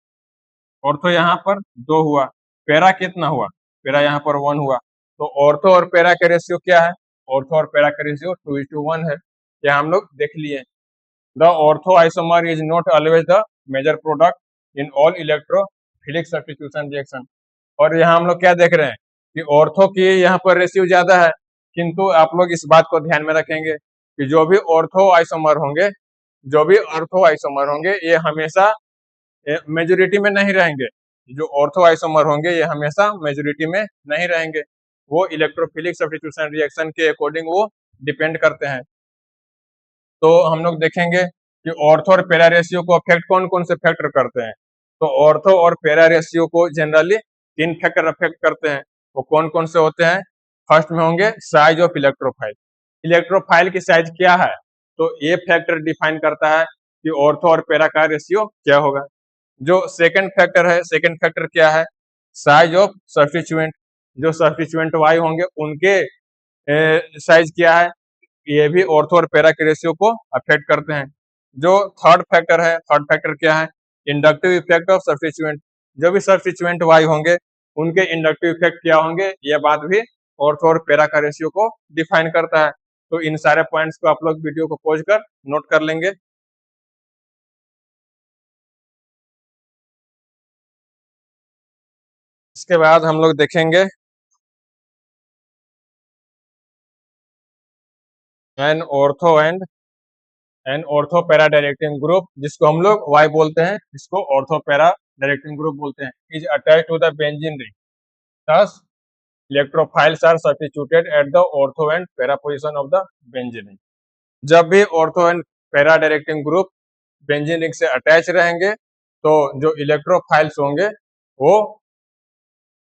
ऑर्थो यहाँ पर 2 हुआ, पैरा कितना हुआ, पैरा यहाँ पर 1 हुआ। तो ऑर्थो और पैरा का रेशियो क्या है, ऑर्थो और पैरा का रेशियो 2:1 है, क्या हम लोग देख लिए। The ortho isomer is not always the major product in all electrophilic substitution reaction. और यहाँ हम लोग क्या देख रहे हैं कि ऑर्थो की यहाँ पर रेशियो ज्यादा है, किंतु आप लोग इस बात को ध्यान में रखेंगे कि जो भी ऑर्थो आइसोमर होंगे, जो भी ऑर्थो आइसोमर होंगे ये हमेशा मेजोरिटी में नहीं रहेंगे। जो ऑर्थो आइसोमर होंगे ये हमेशा मेजोरिटी में नहीं रहेंगे, वो इलेक्ट्रोफिलिक सब्स्टिट्यूशन रिएक्शन के अकॉर्डिंग वो डिपेंड करते हैं। तो हम लोग देखेंगे कि ऑर्थो और पैरा रेशियो को अफेक्ट कौन कौन से फैक्टर करते हैं। तो ऑर्थो और पैरा रेशियो को जनरली 3 फैक्टर अफेक्ट करते हैं, वो कौन कौन से होते हैं। फर्स्ट में होंगे साइज ऑफ इलेक्ट्रोफाइल, इलेक्ट्रोफाइल की साइज क्या है, तो ये फैक्टर डिफाइन करता है कि ऑर्थो और पैरा का रेशियो क्या होगा। जो सेकंड फैक्टर है, सेकंड फैक्टर क्या है, साइज ऑफ सब्स्टिट्यूएंट, जो सब्स्टिट्यूएंट वाई होंगे उनके साइज क्या है, ये भी ऑर्थो और पैरा के रेशियो को अफेक्ट करते हैं। जो थर्ड फैक्टर है, थर्ड फैक्टर क्या है, इंडक्टिव इफेक्ट ऑफ सब्स्टिट्यूएंट, जो भी सब्स्टिट्यूएंट वाई होंगे उनके इंडक्टिव इफेक्ट क्या होंगे, यह बात भी ऑर्थो और पैरा का रेशियो को डिफाइन करता है। तो इन सारे पॉइंट्स को आप लोग वीडियो को पॉज कर नोट कर लेंगे। इसके बाद हम लोग देखेंगे an ortho and ortho para directing group, जिसको हम लोग वाई बोलते हैं, इसको ऑर्थो पैरा डायरेक्टिंग ग्रुप बोलते हैं, is attach to the benzene ring. Thus electrophiles are substituted at the ortho and para position of the benzene ring. जब भी ortho and para directing group benzene ring से attach रहेंगे तो जो electrophiles होंगे वो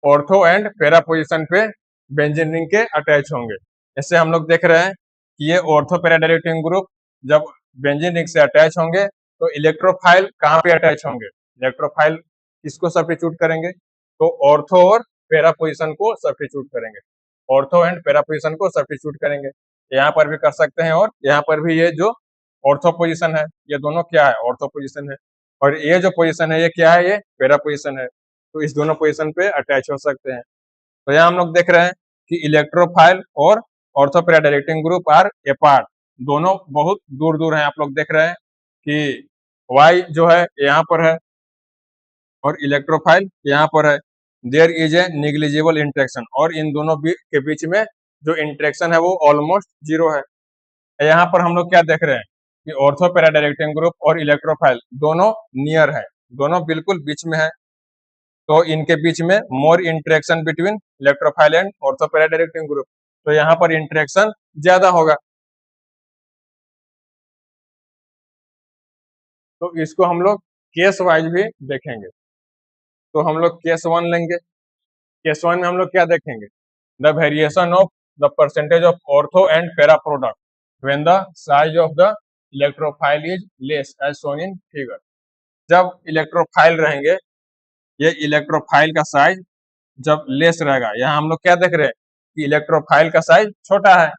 ऑर्थो एंड पैरा पोजीशन पे benzene ring के अटैच होंगे। इससे हम लोग देख रहे हैं कि ये ऑर्थो पैरा डायरेक्टिंग ग्रुप जब बेंजीन रिंग से अटैच होंगे तो इलेक्ट्रोफाइल कहाँ पे अटैच होंगे, इलेक्ट्रोफाइल किसको सब्स्टिट्यूट करेंगे, तो ऑर्थो और पैरा पोजीशन को सब्स्टिट्यूट करेंगे, ऑर्थो एंड पैरा पोजीशन को सब्स्टिट्यूट करेंगे। यहाँ पर भी कर सकते हैं और यहाँ पर भी ये जो ऑर्थो पोजीशन है ये दोनों क्या है, ऑर्थो पोजीशन है, और ये जो पोजीशन है ये क्या है, ये पैरा पोजीशन है। तो इस दोनों पोजीशन पे अटैच हो सकते हैं। तो यहाँ हम लोग देख रहे हैं कि इलेक्ट्रोफाइल और ortho para directing group are apart, दोनों बहुत दूर दूर हैं। आप लोग देख रहे हैं कि वाई जो है यहाँ पर है और इलेक्ट्रोफाइल यहाँ पर है। There is a negligible interaction, और इन दोनों के बीच में जो इंटरेक्शन है वो ऑलमोस्ट जीरो है। यहाँ पर हम लोग क्या देख रहे हैं कि ऑर्थोपैरा डायरेक्टिंग ग्रुप और इलेक्ट्रोफाइल दोनों नियर है, दोनों बिल्कुल बीच में है। तो इनके बीच में more interaction between electrophile and ortho para directing group, तो यहाँ पर इंटरेक्शन ज्यादा होगा। तो इसको हम लोग केस वाइज भी देखेंगे। तो हम लोग केस वन लेंगे। केस वन में हम लोग क्या देखेंगे, the variation of the percentage of ortho and para product when the size of the electrophile is less as shown in figure. जब इलेक्ट्रोफाइल रहेंगे, ये इलेक्ट्रोफाइल का साइज जब लेस रहेगा, यहाँ हम लोग क्या देख रहे हैं कि इलेक्ट्रोफाइल का साइज छोटा है,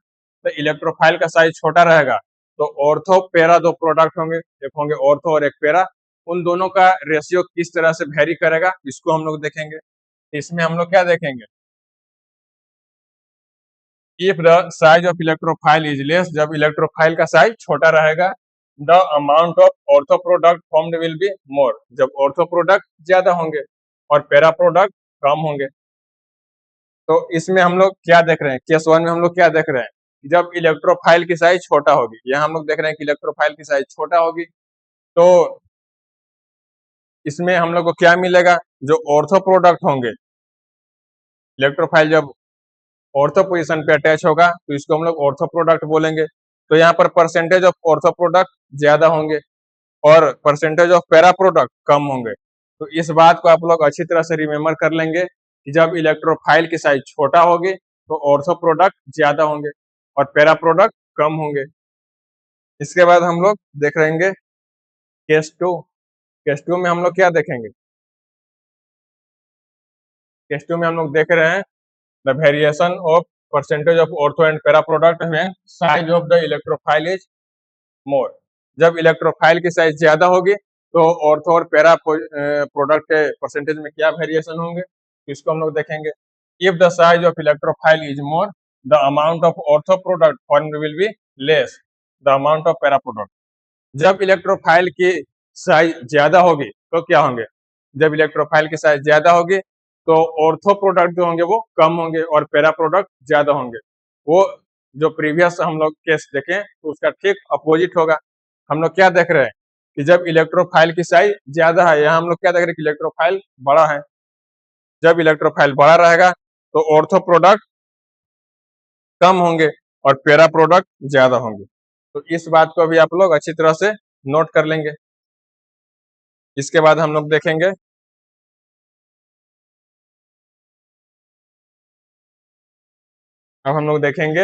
तो इलेक्ट्रोफाइल का साइज छोटा रहेगा तो ऑर्थो पैरा दो प्रोडक्ट होंगे, एक होंगे ऑर्थो और एक पैरा, उन दोनों का रेशियो किस तरह से वेरी करेगा इसको हम लोग देखेंगे। इसमें हम लोग क्या देखेंगे, if the size of electrophile is less, जब इलेक्ट्रोफाइल का साइज छोटा रहेगा, the amount of ortho product formed will be more, जब ऑर्थो प्रोडक्ट ज्यादा होंगे और पैरा प्रोडक्ट कम होंगे। तो इसमें हम लोग क्या देख रहे हैं, केस वन में हम लोग क्या देख रहे हैं, जब इलेक्ट्रोफाइल की साइज छोटा होगी, यहाँ हम लोग देख रहे हैं कि इलेक्ट्रोफाइल की साइज छोटा होगी, तो इसमें हम लोग को क्या मिलेगा, जो ऑर्थो प्रोडक्ट होंगे, इलेक्ट्रोफाइल जब ऑर्थो पोजीशन पे अटैच होगा तो इसको हम लोग ऑर्थो प्रोडक्ट बोलेंगे। तो यहाँ पर परसेंटेज ऑफ ऑर्थो प्रोडक्ट ज्यादा होंगे और परसेंटेज ऑफ पैरा प्रोडक्ट कम होंगे। तो इस बात को आप लोग अच्छी तरह से रिमेम्बर कर लेंगे कि जब इलेक्ट्रोफाइल की साइज छोटा होगी तो ऑर्थो प्रोडक्ट ज्यादा होंगे और पैरा प्रोडक्ट कम होंगे। इसके बाद हम लोग देख रहेंगे केस टू। केस टू में हम लोग क्या देखेंगे, केस टू में हम लोग देख रहे हैं the variation of percentage of ortho and para product में size of the electrophile is more. जब इलेक्ट्रोफाइल की साइज ज्यादा होगी तो ऑर्थो और पैरा प्रोडक्ट के परसेंटेज में क्या वेरिएशन होंगे, तो इसको हम लोग देखेंगे। If the size of electrophile is more, the amount of ortho product formed will be less the amount of para product. जब इलेक्ट्रोफाइल की साइज ज्यादा होगी तो क्या होंगे, जब इलेक्ट्रोफाइल की साइज ज्यादा होगी तो ऑर्थो प्रोडक्ट जो होंगे वो कम होंगे और पैरा प्रोडक्ट ज्यादा होंगे। वो जो प्रीवियस हम लोग केस देखें तो उसका ठीक अपोजिट होगा। हम लोग क्या देख रहे हैं कि जब इलेक्ट्रोफाइल की साइज ज्यादा है, यहाँ हम लोग क्या देख रहे हैं कि इलेक्ट्रोफाइल बड़ा है, जब इलेक्ट्रोफाइल बड़ा रहेगा तो ऑर्थो प्रोडक्ट कम होंगे और पैरा प्रोडक्ट ज्यादा होंगे। तो इस बात को भी आप लोग अच्छी तरह से नोट कर लेंगे। इसके बाद हम लोग देखेंगे अब हम लोग देखेंगे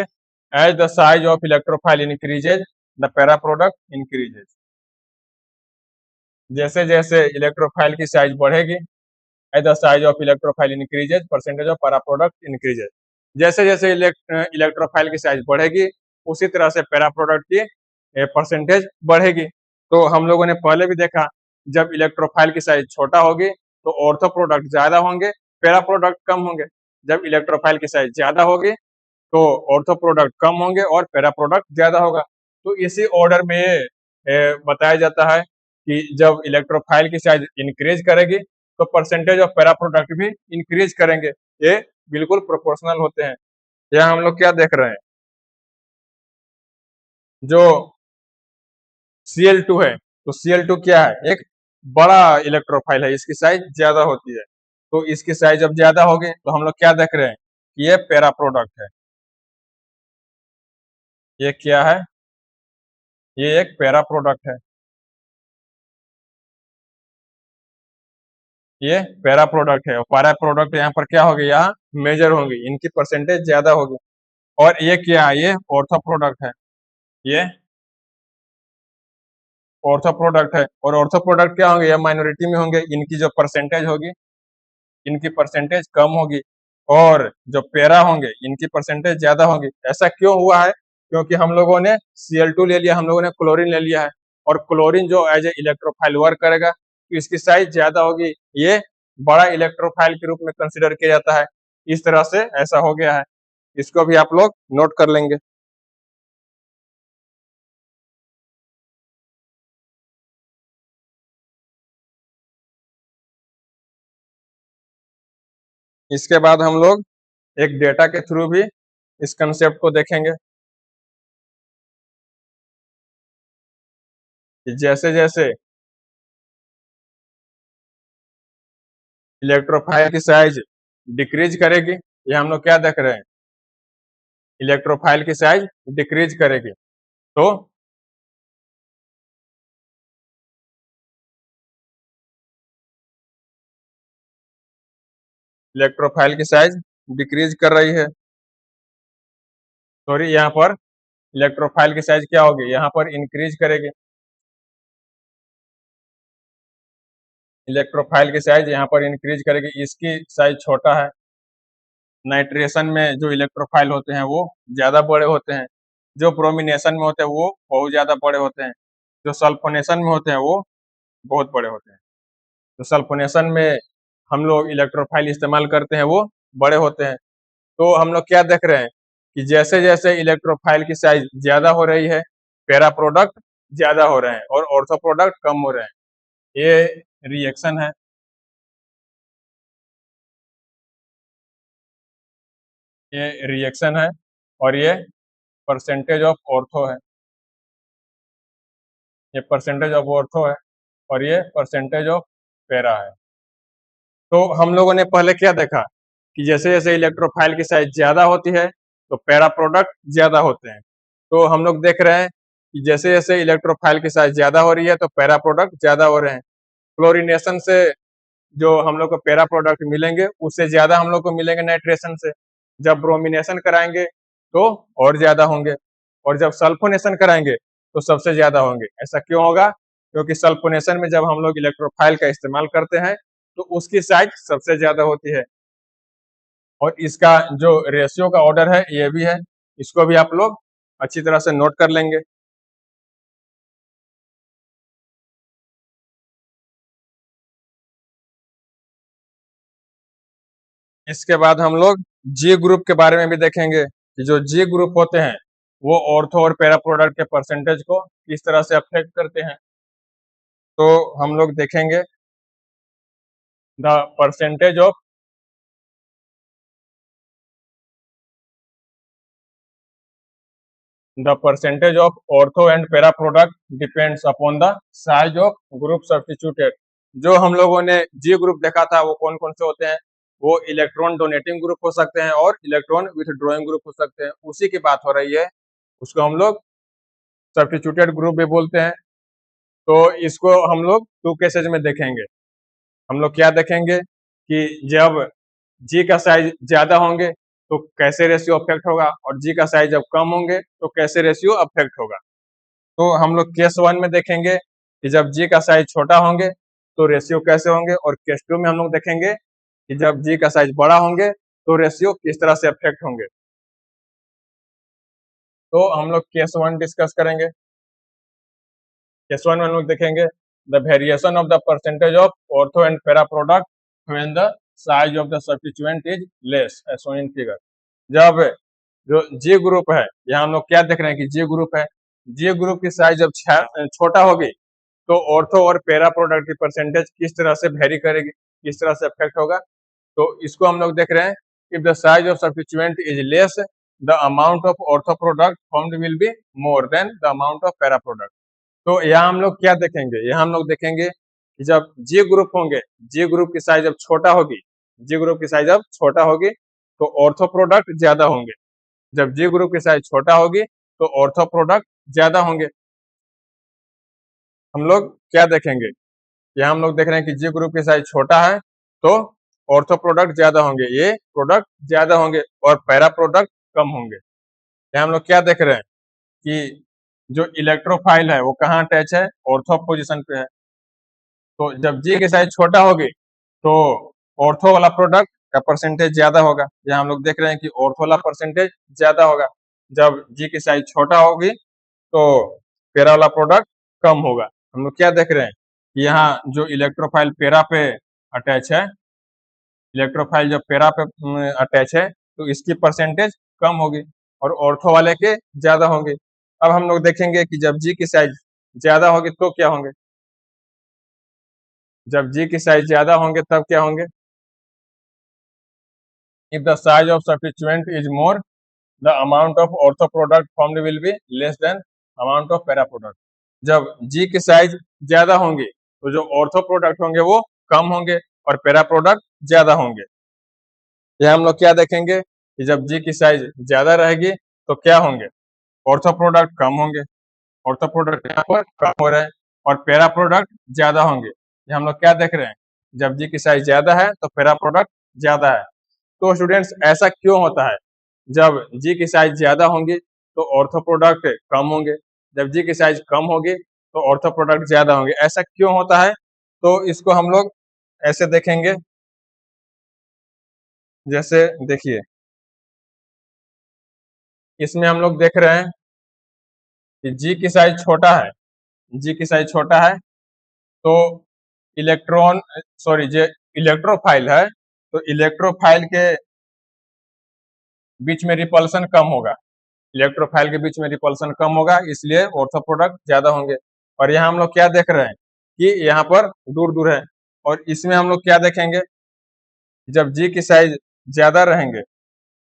as the size of electrophile increases the para product increases. जैसे जैसे इलेक्ट्रोफाइल की साइज बढ़ेगी, as the size of electrophile increases percentage of para product increases. जैसे जैसे इलेक्ट्रोफाइल की साइज बढ़ेगी उसी तरह से पैरा प्रोडक्ट की परसेंटेज बढ़ेगी। तो हम लोगों ने पहले भी देखा, जब इलेक्ट्रोफाइल की साइज छोटा होगी तो ऑर्थो प्रोडक्ट ज्यादा होंगे, पैरा प्रोडक्ट कम होंगे। जब इलेक्ट्रोफाइल की साइज ज्यादा होगी तो ऑर्थो प्रोडक्ट कम होंगे और पैरा प्रोडक्ट ज्यादा होगा। तो इसी ऑर्डर में ये बताया जाता है कि जब इलेक्ट्रोफाइल की साइज इंक्रीज करेगी तो परसेंटेज ऑफ पैरा प्रोडक्ट भी इंक्रीज करेंगे, ये बिल्कुल प्रोपोर्शनल होते हैं। यहाँ हम लोग क्या देख रहे हैं, जो Cl2 है, तो Cl2 क्या है, एक बड़ा इलेक्ट्रोफाइल है, इसकी साइज ज्यादा होती है। तो इसकी साइज जब ज्यादा होगी तो हम लोग क्या देख रहे हैं कि ये पैरा प्रोडक्ट है। ये क्या है, ये एक पैरा प्रोडक्ट है। ये पैरा प्रोडक्ट है, और पैरा प्रोडक्ट यहाँ पर क्या होगी, यहाँ मेजर होंगी, इनकी परसेंटेज ज्यादा होगी। और ये क्या है, ये ऑर्थो प्रोडक्ट है, ये ऑर्थो प्रोडक्ट है। और ऑर्थो प्रोडक्ट क्या होंगे, ये माइनॉरिटी में होंगे, इनकी जो परसेंटेज होगी, इनकी परसेंटेज कम होगी। और जो पैरा होंगे, इनकी परसेंटेज ज्यादा होगी। ऐसा क्यों हुआ है, क्योंकि हम लोगों ने Cl2 ले लिया, हम लोगों ने क्लोरीन ले लिया है, और क्लोरीन जो एज ए इलेक्ट्रोफाइल वर्क करेगा, तो इसकी साइज ज्यादा होगी, ये बड़ा इलेक्ट्रोफाइल के रूप में कंसिडर किया जाता है। इस तरह से ऐसा हो गया है, इसको भी आप लोग नोट कर लेंगे। इसके बाद हम लोग एक डेटा के थ्रू भी इस कंसेप्ट को देखेंगे कि जैसे जैसे इलेक्ट्रोफाइल की साइज डिक्रीज करेगी, ये हम लोग क्या देख रहे हैं, इलेक्ट्रोफाइल की साइज डिक्रीज करेगी, तो इलेक्ट्रोफाइल की साइज डिक्रीज कर रही है। सॉरी, यहाँ पर इलेक्ट्रोफाइल की साइज क्या होगी, यहाँ पर इंक्रीज करेगी। इलेक्ट्रोफाइल की साइज यहाँ पर इंक्रीज करेगी, इसकी साइज छोटा है। नाइट्रेशन में जो इलेक्ट्रोफाइल होते हैं वो ज्यादा बड़े होते हैं, जो ब्रोमिनेशन में होते हैं वो बहुत ज्यादा बड़े होते हैं, जो सल्फोनेशन में होते हैं वो बहुत बड़े होते हैं। तो सल्फोनेशन में हम लोग इलेक्ट्रोफाइल इस्तेमाल करते हैं, वो बड़े होते हैं। तो हम लोग क्या देख रहे हैं कि जैसे जैसे इलेक्ट्रोफाइल की साइज ज्यादा हो रही है, पैरा प्रोडक्ट ज्यादा हो रहे हैं और ऑर्थो प्रोडक्ट कम हो रहे हैं। ये रिएक्शन है, ये रिएक्शन है, और ये परसेंटेज ऑफ ऑर्थो है, ये परसेंटेज ऑफ ऑर्थो है, और ये परसेंटेज ऑफ पैरा है। तो हम लोगों ने पहले क्या देखा कि जैसे जैसे इलेक्ट्रोफाइल की साइज ज्यादा होती है तो पैरा प्रोडक्ट ज्यादा होते हैं। तो हम लोग देख रहे हैं कि जैसे जैसे इलेक्ट्रोफाइल की साइज ज्यादा हो रही है तो पैरा प्रोडक्ट ज्यादा हो रहे हैं। क्लोरीनेशन से जो हम लोग को पैरा प्रोडक्ट मिलेंगे उससे ज्यादा हम लोग को मिलेंगे नाइट्रेशन से। जब ब्रोमिनेशन कराएंगे तो और ज्यादा होंगे, और जब सल्फोनेशन कराएंगे तो सबसे ज्यादा होंगे। ऐसा क्यों होगा, क्योंकि सल्फोनेशन में जब हम लोग इलेक्ट्रोफाइल का इस्तेमाल करते हैं तो उसकी साइज सबसे ज्यादा होती है, और इसका जो रेशियो का ऑर्डर है ये भी है, इसको भी आप लोग अच्छी तरह से नोट कर लेंगे। इसके बाद हम लोग जी ग्रुप के बारे में भी देखेंगे कि जो जी ग्रुप होते हैं वो ऑर्थो और पैरा प्रोडक्ट के परसेंटेज को किस तरह से अफेक्ट करते हैं। तो हम लोग देखेंगे the percentage of the percentage of ortho and para product depends upon the size of group substituted। जो हम लोगों ने जी ग्रुप देखा था वो कौन कौन से होते हैं, वो इलेक्ट्रॉन डोनेटिंग ग्रुप हो सकते हैं और इलेक्ट्रॉन विथड्रॉइंग ग्रुप हो सकते हैं, उसी की बात हो रही है। उसको हम लोग सब्स्टिट्यूटेड ग्रुप भी बोलते हैं। तो इसको हम लोग टू केसेज में देखेंगे। हम लोग क्या देखेंगे कि जब जी का साइज ज्यादा होंगे तो कैसे रेशियो अफेक्ट होगा, और जी का साइज जब कम होंगे तो कैसे रेशियो अफेक्ट होगा। तो हम लोग केस 1 में देखेंगे कि जब जी का साइज छोटा होंगे तो रेशियो कैसे होंगे, और केस 2 में हम लोग देखेंगे कि जब जी का साइज बड़ा होंगे तो रेशियो किस तरह से अफेक्ट होंगे। तो हम लोग केस 1 डिस्कस करेंगे। केस 1 में हम लोग देखेंगे the variation of the percentage of ortho and para product when the size of the substituent is less as shown in figure. जब जो जी ग्रुप है, यहाँ हम लोग क्या देख रहे हैं कि जी ग्रुप है, जी ग्रुप की साइज जब छोटा होगी तो ऑर्थो और पैरा प्रोडक्ट की परसेंटेज किस तरह से वेरी करेगी, किस तरह से अफेक्ट होगा। तो इसको हम लोग देख रहे हैं, if the size of substituent is less the amount of ortho product formed will be more than the amount of para product. तो यहाँ हम लोग क्या देखेंगे, यहाँ हम लोग देखेंगे कि जब जी ग्रुप होंगे, जी ग्रुप की साइज जब छोटा होगी, जी ग्रुप की साइज जब छोटा होगी तो ऑर्थो प्रोडक्ट ज्यादा होंगे। जब जी ग्रुप की साइज छोटा होगी तो ऑर्थो प्रोडक्ट ज्यादा होंगे। हम लोग क्या देखेंगे, यहाँ हम लोग देख रहे हैं कि जी ग्रुप की साइज छोटा है तो ऑर्थो प्रोडक्ट ज्यादा होंगे, ये प्रोडक्ट ज्यादा होंगे और पैरा प्रोडक्ट कम होंगे। यहाँ हम लोग क्या देख रहे हैं कि जो इलेक्ट्रोफाइल है वो कहाँ अटैच है, ऑर्थो पोजीशन पे है। तो जब जी की साइज छोटा होगी तो ऑर्थो वाला प्रोडक्ट का परसेंटेज ज्यादा होगा। यहाँ हम लोग देख रहे हैं कि ऑर्थो वाला परसेंटेज ज्यादा होगा। जब जी की साइज छोटा होगी तो पेरा वाला प्रोडक्ट कम होगा। हम लोग क्या देख रहे हैं कि यहाँ जो इलेक्ट्रोफाइल पेरा पे अटैच है, इलेक्ट्रोफाइल जो पेरा पे अटैच है तो इसकी परसेंटेज कम होगी और ऑर्थो वाले के ज्यादा होंगे। अब हम लोग देखेंगे कि जब जी की साइज ज्यादा होगी तो क्या होंगे। जब जी की साइज ज्यादा होंगे तब क्या होंगे। If the size of substituent is more, the amount of ortho product formed will be less than amount of para product. जब जी की साइज ज्यादा होंगे तो जो ऑर्थो प्रोडक्ट होंगे वो कम होंगे और पैरा प्रोडक्ट ज्यादा होंगे। यह हम लोग क्या देखेंगे कि जब जी की साइज ज्यादा रहेगी तो क्या होंगे, ऑर्थो प्रोडक्ट कम होंगे, ऑर्थो प्रोडक्ट यहाँ पर कम हो रहे हैं और पैरा प्रोडक्ट ज्यादा होंगे। ये हम लोग क्या देख रहे हैं, जब जी की साइज ज्यादा है तो पैरा प्रोडक्ट ज्यादा है। तो स्टूडेंट्स ऐसा क्यों होता है, जब जी की साइज ज्यादा होंगी तो ऑर्थो प्रोडक्ट कम होंगे, जब जी की साइज कम होगी तो ऑर्थो प्रोडक्ट ज्यादा होंगे, ऐसा क्यों होता है। तो इसको हम लोग ऐसे देखेंगे, जैसे देखिए इसमें हम लोग देख रहे हैं कि जी की साइज छोटा है, जी की साइज छोटा है तो इलेक्ट्रॉन सॉरी जो इलेक्ट्रोफाइल है तो इलेक्ट्रोफाइल के बीच में रिपल्सन कम होगा, इलेक्ट्रोफाइल के बीच में रिपल्सन कम होगा, इसलिए ऑर्थो प्रोडक्ट ज्यादा होंगे। और यहाँ हम लोग क्या देख रहे हैं कि यहाँ पर दूर दूर है और इसमें हम लोग क्या देखेंगे, जब जी की साइज ज्यादा रहेंगे,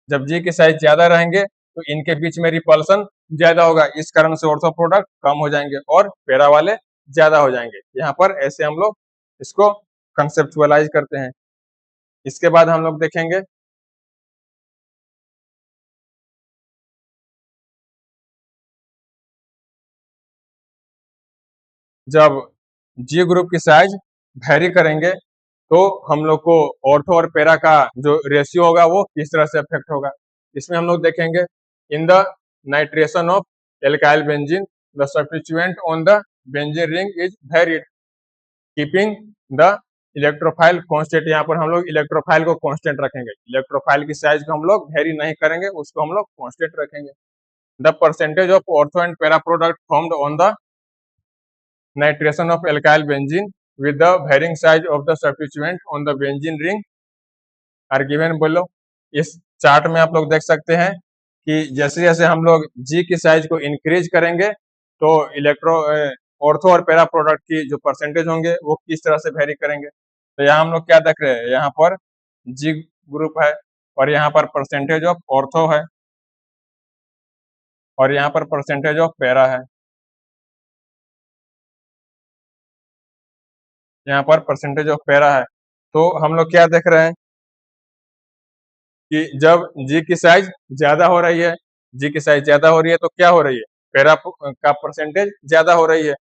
जब जी की साइज ज्यादा रहेंगे तो इनके बीच में रिपल्सन ज्यादा होगा, इस कारण से ऑर्थो प्रोडक्ट कम हो जाएंगे और पैरा वाले ज्यादा हो जाएंगे। यहाँ पर ऐसे हम लोग इसको कंसेप्चुअलाइज करते हैं। इसके बाद हम लोग देखेंगे जब जी ग्रुप की साइज वेरी करेंगे तो हम लोग को ऑर्थो और पैरा का जो रेशियो होगा वो किस तरह से अफेक्ट होगा। इसमें हम लोग देखेंगे in the nitration of alkyl benzene the substituent on the benzene ring is varied keeping the electrophile constant. यहाँ पर हम लोग इलेक्ट्रोफाइल को कांस्टेंट रखेंगे, इलेक्ट्रोफाइल की साइज को हम लोग वेरी नहीं करेंगे, उसको हम लोग कांस्टेंट रखेंगे। The percentage of ortho and para product formed on the nitration of alkyl benzene with the varying size of the substituent on the benzene ring are given below। इस चार्ट में आप लोग देख सकते हैं कि जैसे जैसे हम लोग जी की साइज को इंक्रीज करेंगे तो ऑर्थो और पैरा प्रोडक्ट की जो परसेंटेज होंगे वो किस तरह से वेरी करेंगे। तो यहाँ हम लोग क्या देख रहे हैं, यहाँ पर जी ग्रुप है और यहाँ पर परसेंटेज ऑफ ऑर्थो है और यहाँ पर परसेंटेज ऑफ पैरा है, यहाँ पर परसेंटेज ऑफ पैरा है। तो हम लोग क्या देख रहे हैं कि जब जी की साइज ज्यादा हो रही है, जी की साइज ज्यादा हो रही है तो क्या हो रही है, पैरा का परसेंटेज ज्यादा हो रही है।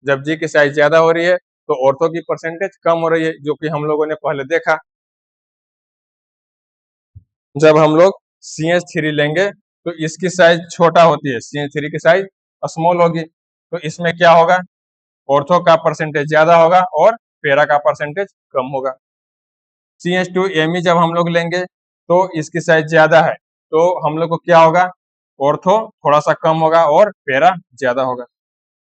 जब जी की साइज ज्यादा हो रही है तो ऑर्थो की परसेंटेज कम हो रही है, जो कि हम लोगों ने पहले देखा। जब हम लोग CH3 लेंगे तो इसकी साइज छोटा होती है, CH3 की साइज स्मॉल होगी, तो इसमें क्या होगा, ऑर्थो का परसेंटेज ज्यादा होगा और पैरा का परसेंटेज कम होगा। CH2Me जब हम लोग लेंगे तो इसकी साइज ज्यादा है तो हम लोग को क्या होगा, ऑर्थो थोड़ा सा कम होगा और पैरा ज्यादा होगा।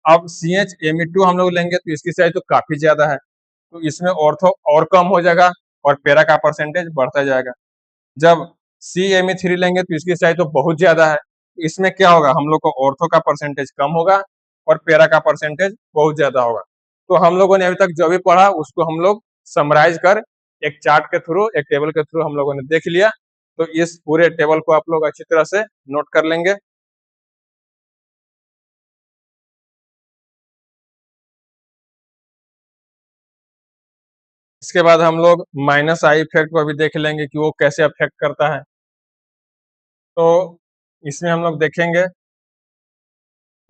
अब CHMe2 हम लोग लेंगे तो इसकी साइज तो काफी ज्यादा है तो इसमें ऑर्थो और कम हो जाएगा और पैरा का परसेंटेज बढ़ता जाएगा। जब CMe3 लेंगे तो इसकी साइज तो बहुत ज्यादा है, इसमें क्या होगा, हम लोग को ऑर्थो का परसेंटेज कम होगा और पैरा का परसेंटेज बहुत ज्यादा होगा। तो हम लोगों ने अभी तक जो भी पढ़ा उसको हम लोग समराइज कर एक चार्ट के थ्रू, एक टेबल के थ्रू हम लोगों ने देख लिया। तो इस पूरे टेबल को आप लोग अच्छी तरह से नोट कर लेंगे। इसके बाद हम लोग माइनस आई इफेक्ट को भी देख लेंगे कि वो कैसे अफेक्ट करता है। तो इसमें हम लोग देखेंगे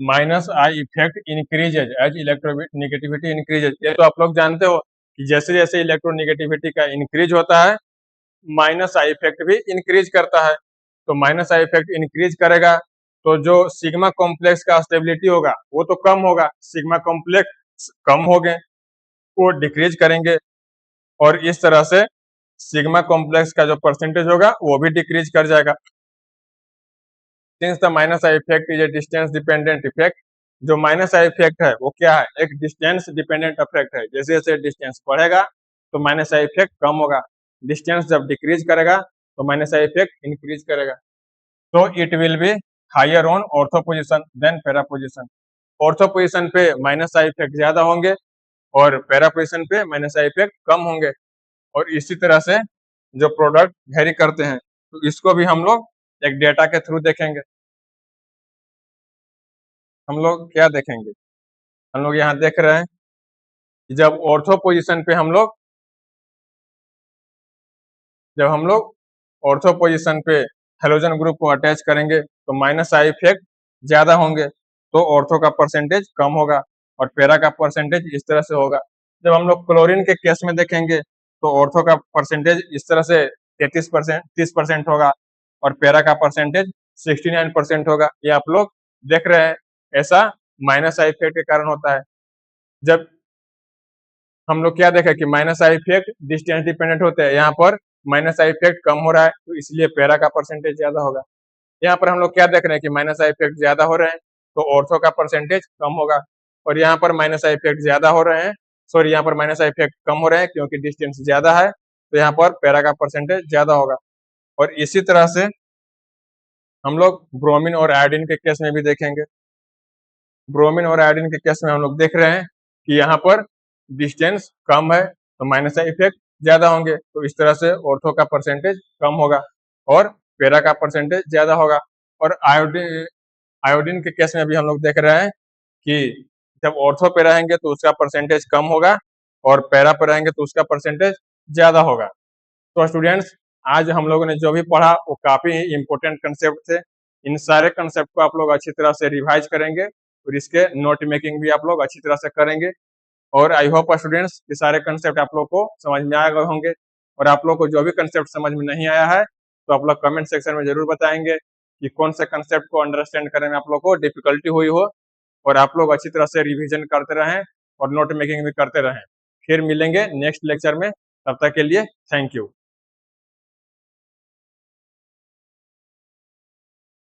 minus I effect increases as electronegativity increases, ये तो आप लोग जानते हो कि जैसे जैसे इलेक्ट्रोनेगेटिविटी का इंक्रीज होता है, माइनस आई इफेक्ट भी इंक्रीज करता है। तो माइनस आई इफेक्ट इंक्रीज करेगा तो जो सिग्मा कॉम्प्लेक्स का स्टेबिलिटी होगा वो तो कम होगा, सिग्मा कॉम्प्लेक्स कम हो गए, वो डिक्रीज करेंगे और इस तरह से सिग्मा कॉम्प्लेक्स का जो परसेंटेज होगा वो भी डिक्रीज कर जाएगा। Since the minus I effect is a distance dependent effect, जो माइनस आई इफेक्ट है वो क्या है, एक डिस्टेंस डिपेंडेंट इफेक्ट है। जैसे जैसे डिस्टेंस बढ़ेगा तो माइनस आई इफेक्ट कम होगा, डिस्टेंस जब डिक्रीज करेगा तो माइनस आई इफेक्ट इंक्रीज करेगा। तो it will be higher on ortho position than para position. Ortho position पे माइनस आई इफेक्ट ज्यादा होंगे और पैरा पोजिशन पे माइनस आई इफेक्ट कम होंगे। और इसी तरह से जो प्रोडक्ट वेरी करते हैं, तो इसको भी हम लोग एक डेटा के थ्रू देखेंगे। हम लोग क्या देखेंगे, हम लोग यहाँ देख रहे हैं कि जब ऑर्थो पोजिशन पे ऑर्थो पोजिशन पे हेलोजन ग्रुप को अटैच करेंगे तो माइनस आई इफेक्ट ज्यादा होंगे, तो ऑर्थो का परसेंटेज कम होगा और पैरा का परसेंटेज इस तरह से होगा। जब हम लोग क्लोरीन के केस में देखेंगे तो ऑर्थो का परसेंटेज इस तरह से 30% होगा और पैरा का परसेंटेज 69% होगा। ये आप लोग देख रहे हैं, ऐसा माइनस आई इफेक्ट के कारण होता है। जब हम लोग क्या देखें कि minus I effect distance dependent होते हैं, यहाँ पर माइनस आई इफेक्ट कम हो रहा है तो इसलिए पैरा का परसेंटेज ज्यादा होगा। यहाँ पर हम लोग क्या देख रहे हैं कि माइनस आई इफेक्ट ज्यादा हो रहे हैं तो ऑर्थो का परसेंटेज कम होगा, और यहाँ पर माइनस आई इफेक्ट ज्यादा हो रहे हैं, सॉरी यहाँ पर माइनस आई इफेक्ट कम हो रहे हैं क्योंकि डिस्टेंस ज्यादा है, तो यहाँ पर पैरा का परसेंटेज ज्यादा होगा। और इसी तरह से हम लोग ब्रोमीन और आयोडीन के केस में भी देखेंगे। ब्रोमीन और आयोडीन के केस में हम लोग देख रहे हैं कि यहाँ पर डिस्टेंस कम है तो माइनस आई इफेक्ट ज्यादा होंगे, तो इस तरह से ऑर्थो का परसेंटेज कम होगा और पैरा का परसेंटेज ज्यादा होगा। और आयोडीन के केस में भी हम लोग देख रहे हैं कि जब ऑर्थो पे रहेंगे तो उसका परसेंटेज कम होगा और पैरा पे रहेंगे तो उसका परसेंटेज ज्यादा होगा। तो स्टूडेंट्स, आज हम लोगों ने जो भी पढ़ा वो काफी इंपॉर्टेंट कंसेप्ट थे। इन सारे कंसेप्ट को आप लोग अच्छी तरह से रिवाइज करेंगे और इसके नोट मेकिंग भी आप लोग अच्छी तरह से करेंगे। और आई होप स्टूडेंट्स ये सारे कंसेप्ट आप लोग को समझ में आ गए होंगे। और आप लोग को जो भी कंसेप्ट समझ में नहीं आया है तो आप लोग कमेंट सेक्शन में जरूर बताएंगे कि कौन से कंसेप्ट को अंडरस्टैंड करने में आप लोग को डिफिकल्टी हुई हो, और आप लोग अच्छी तरह से रिवीजन करते रहें और नोट मेकिंग भी करते रहें। फिर मिलेंगे नेक्स्ट लेक्चर में, तब तक के लिए थैंक यू।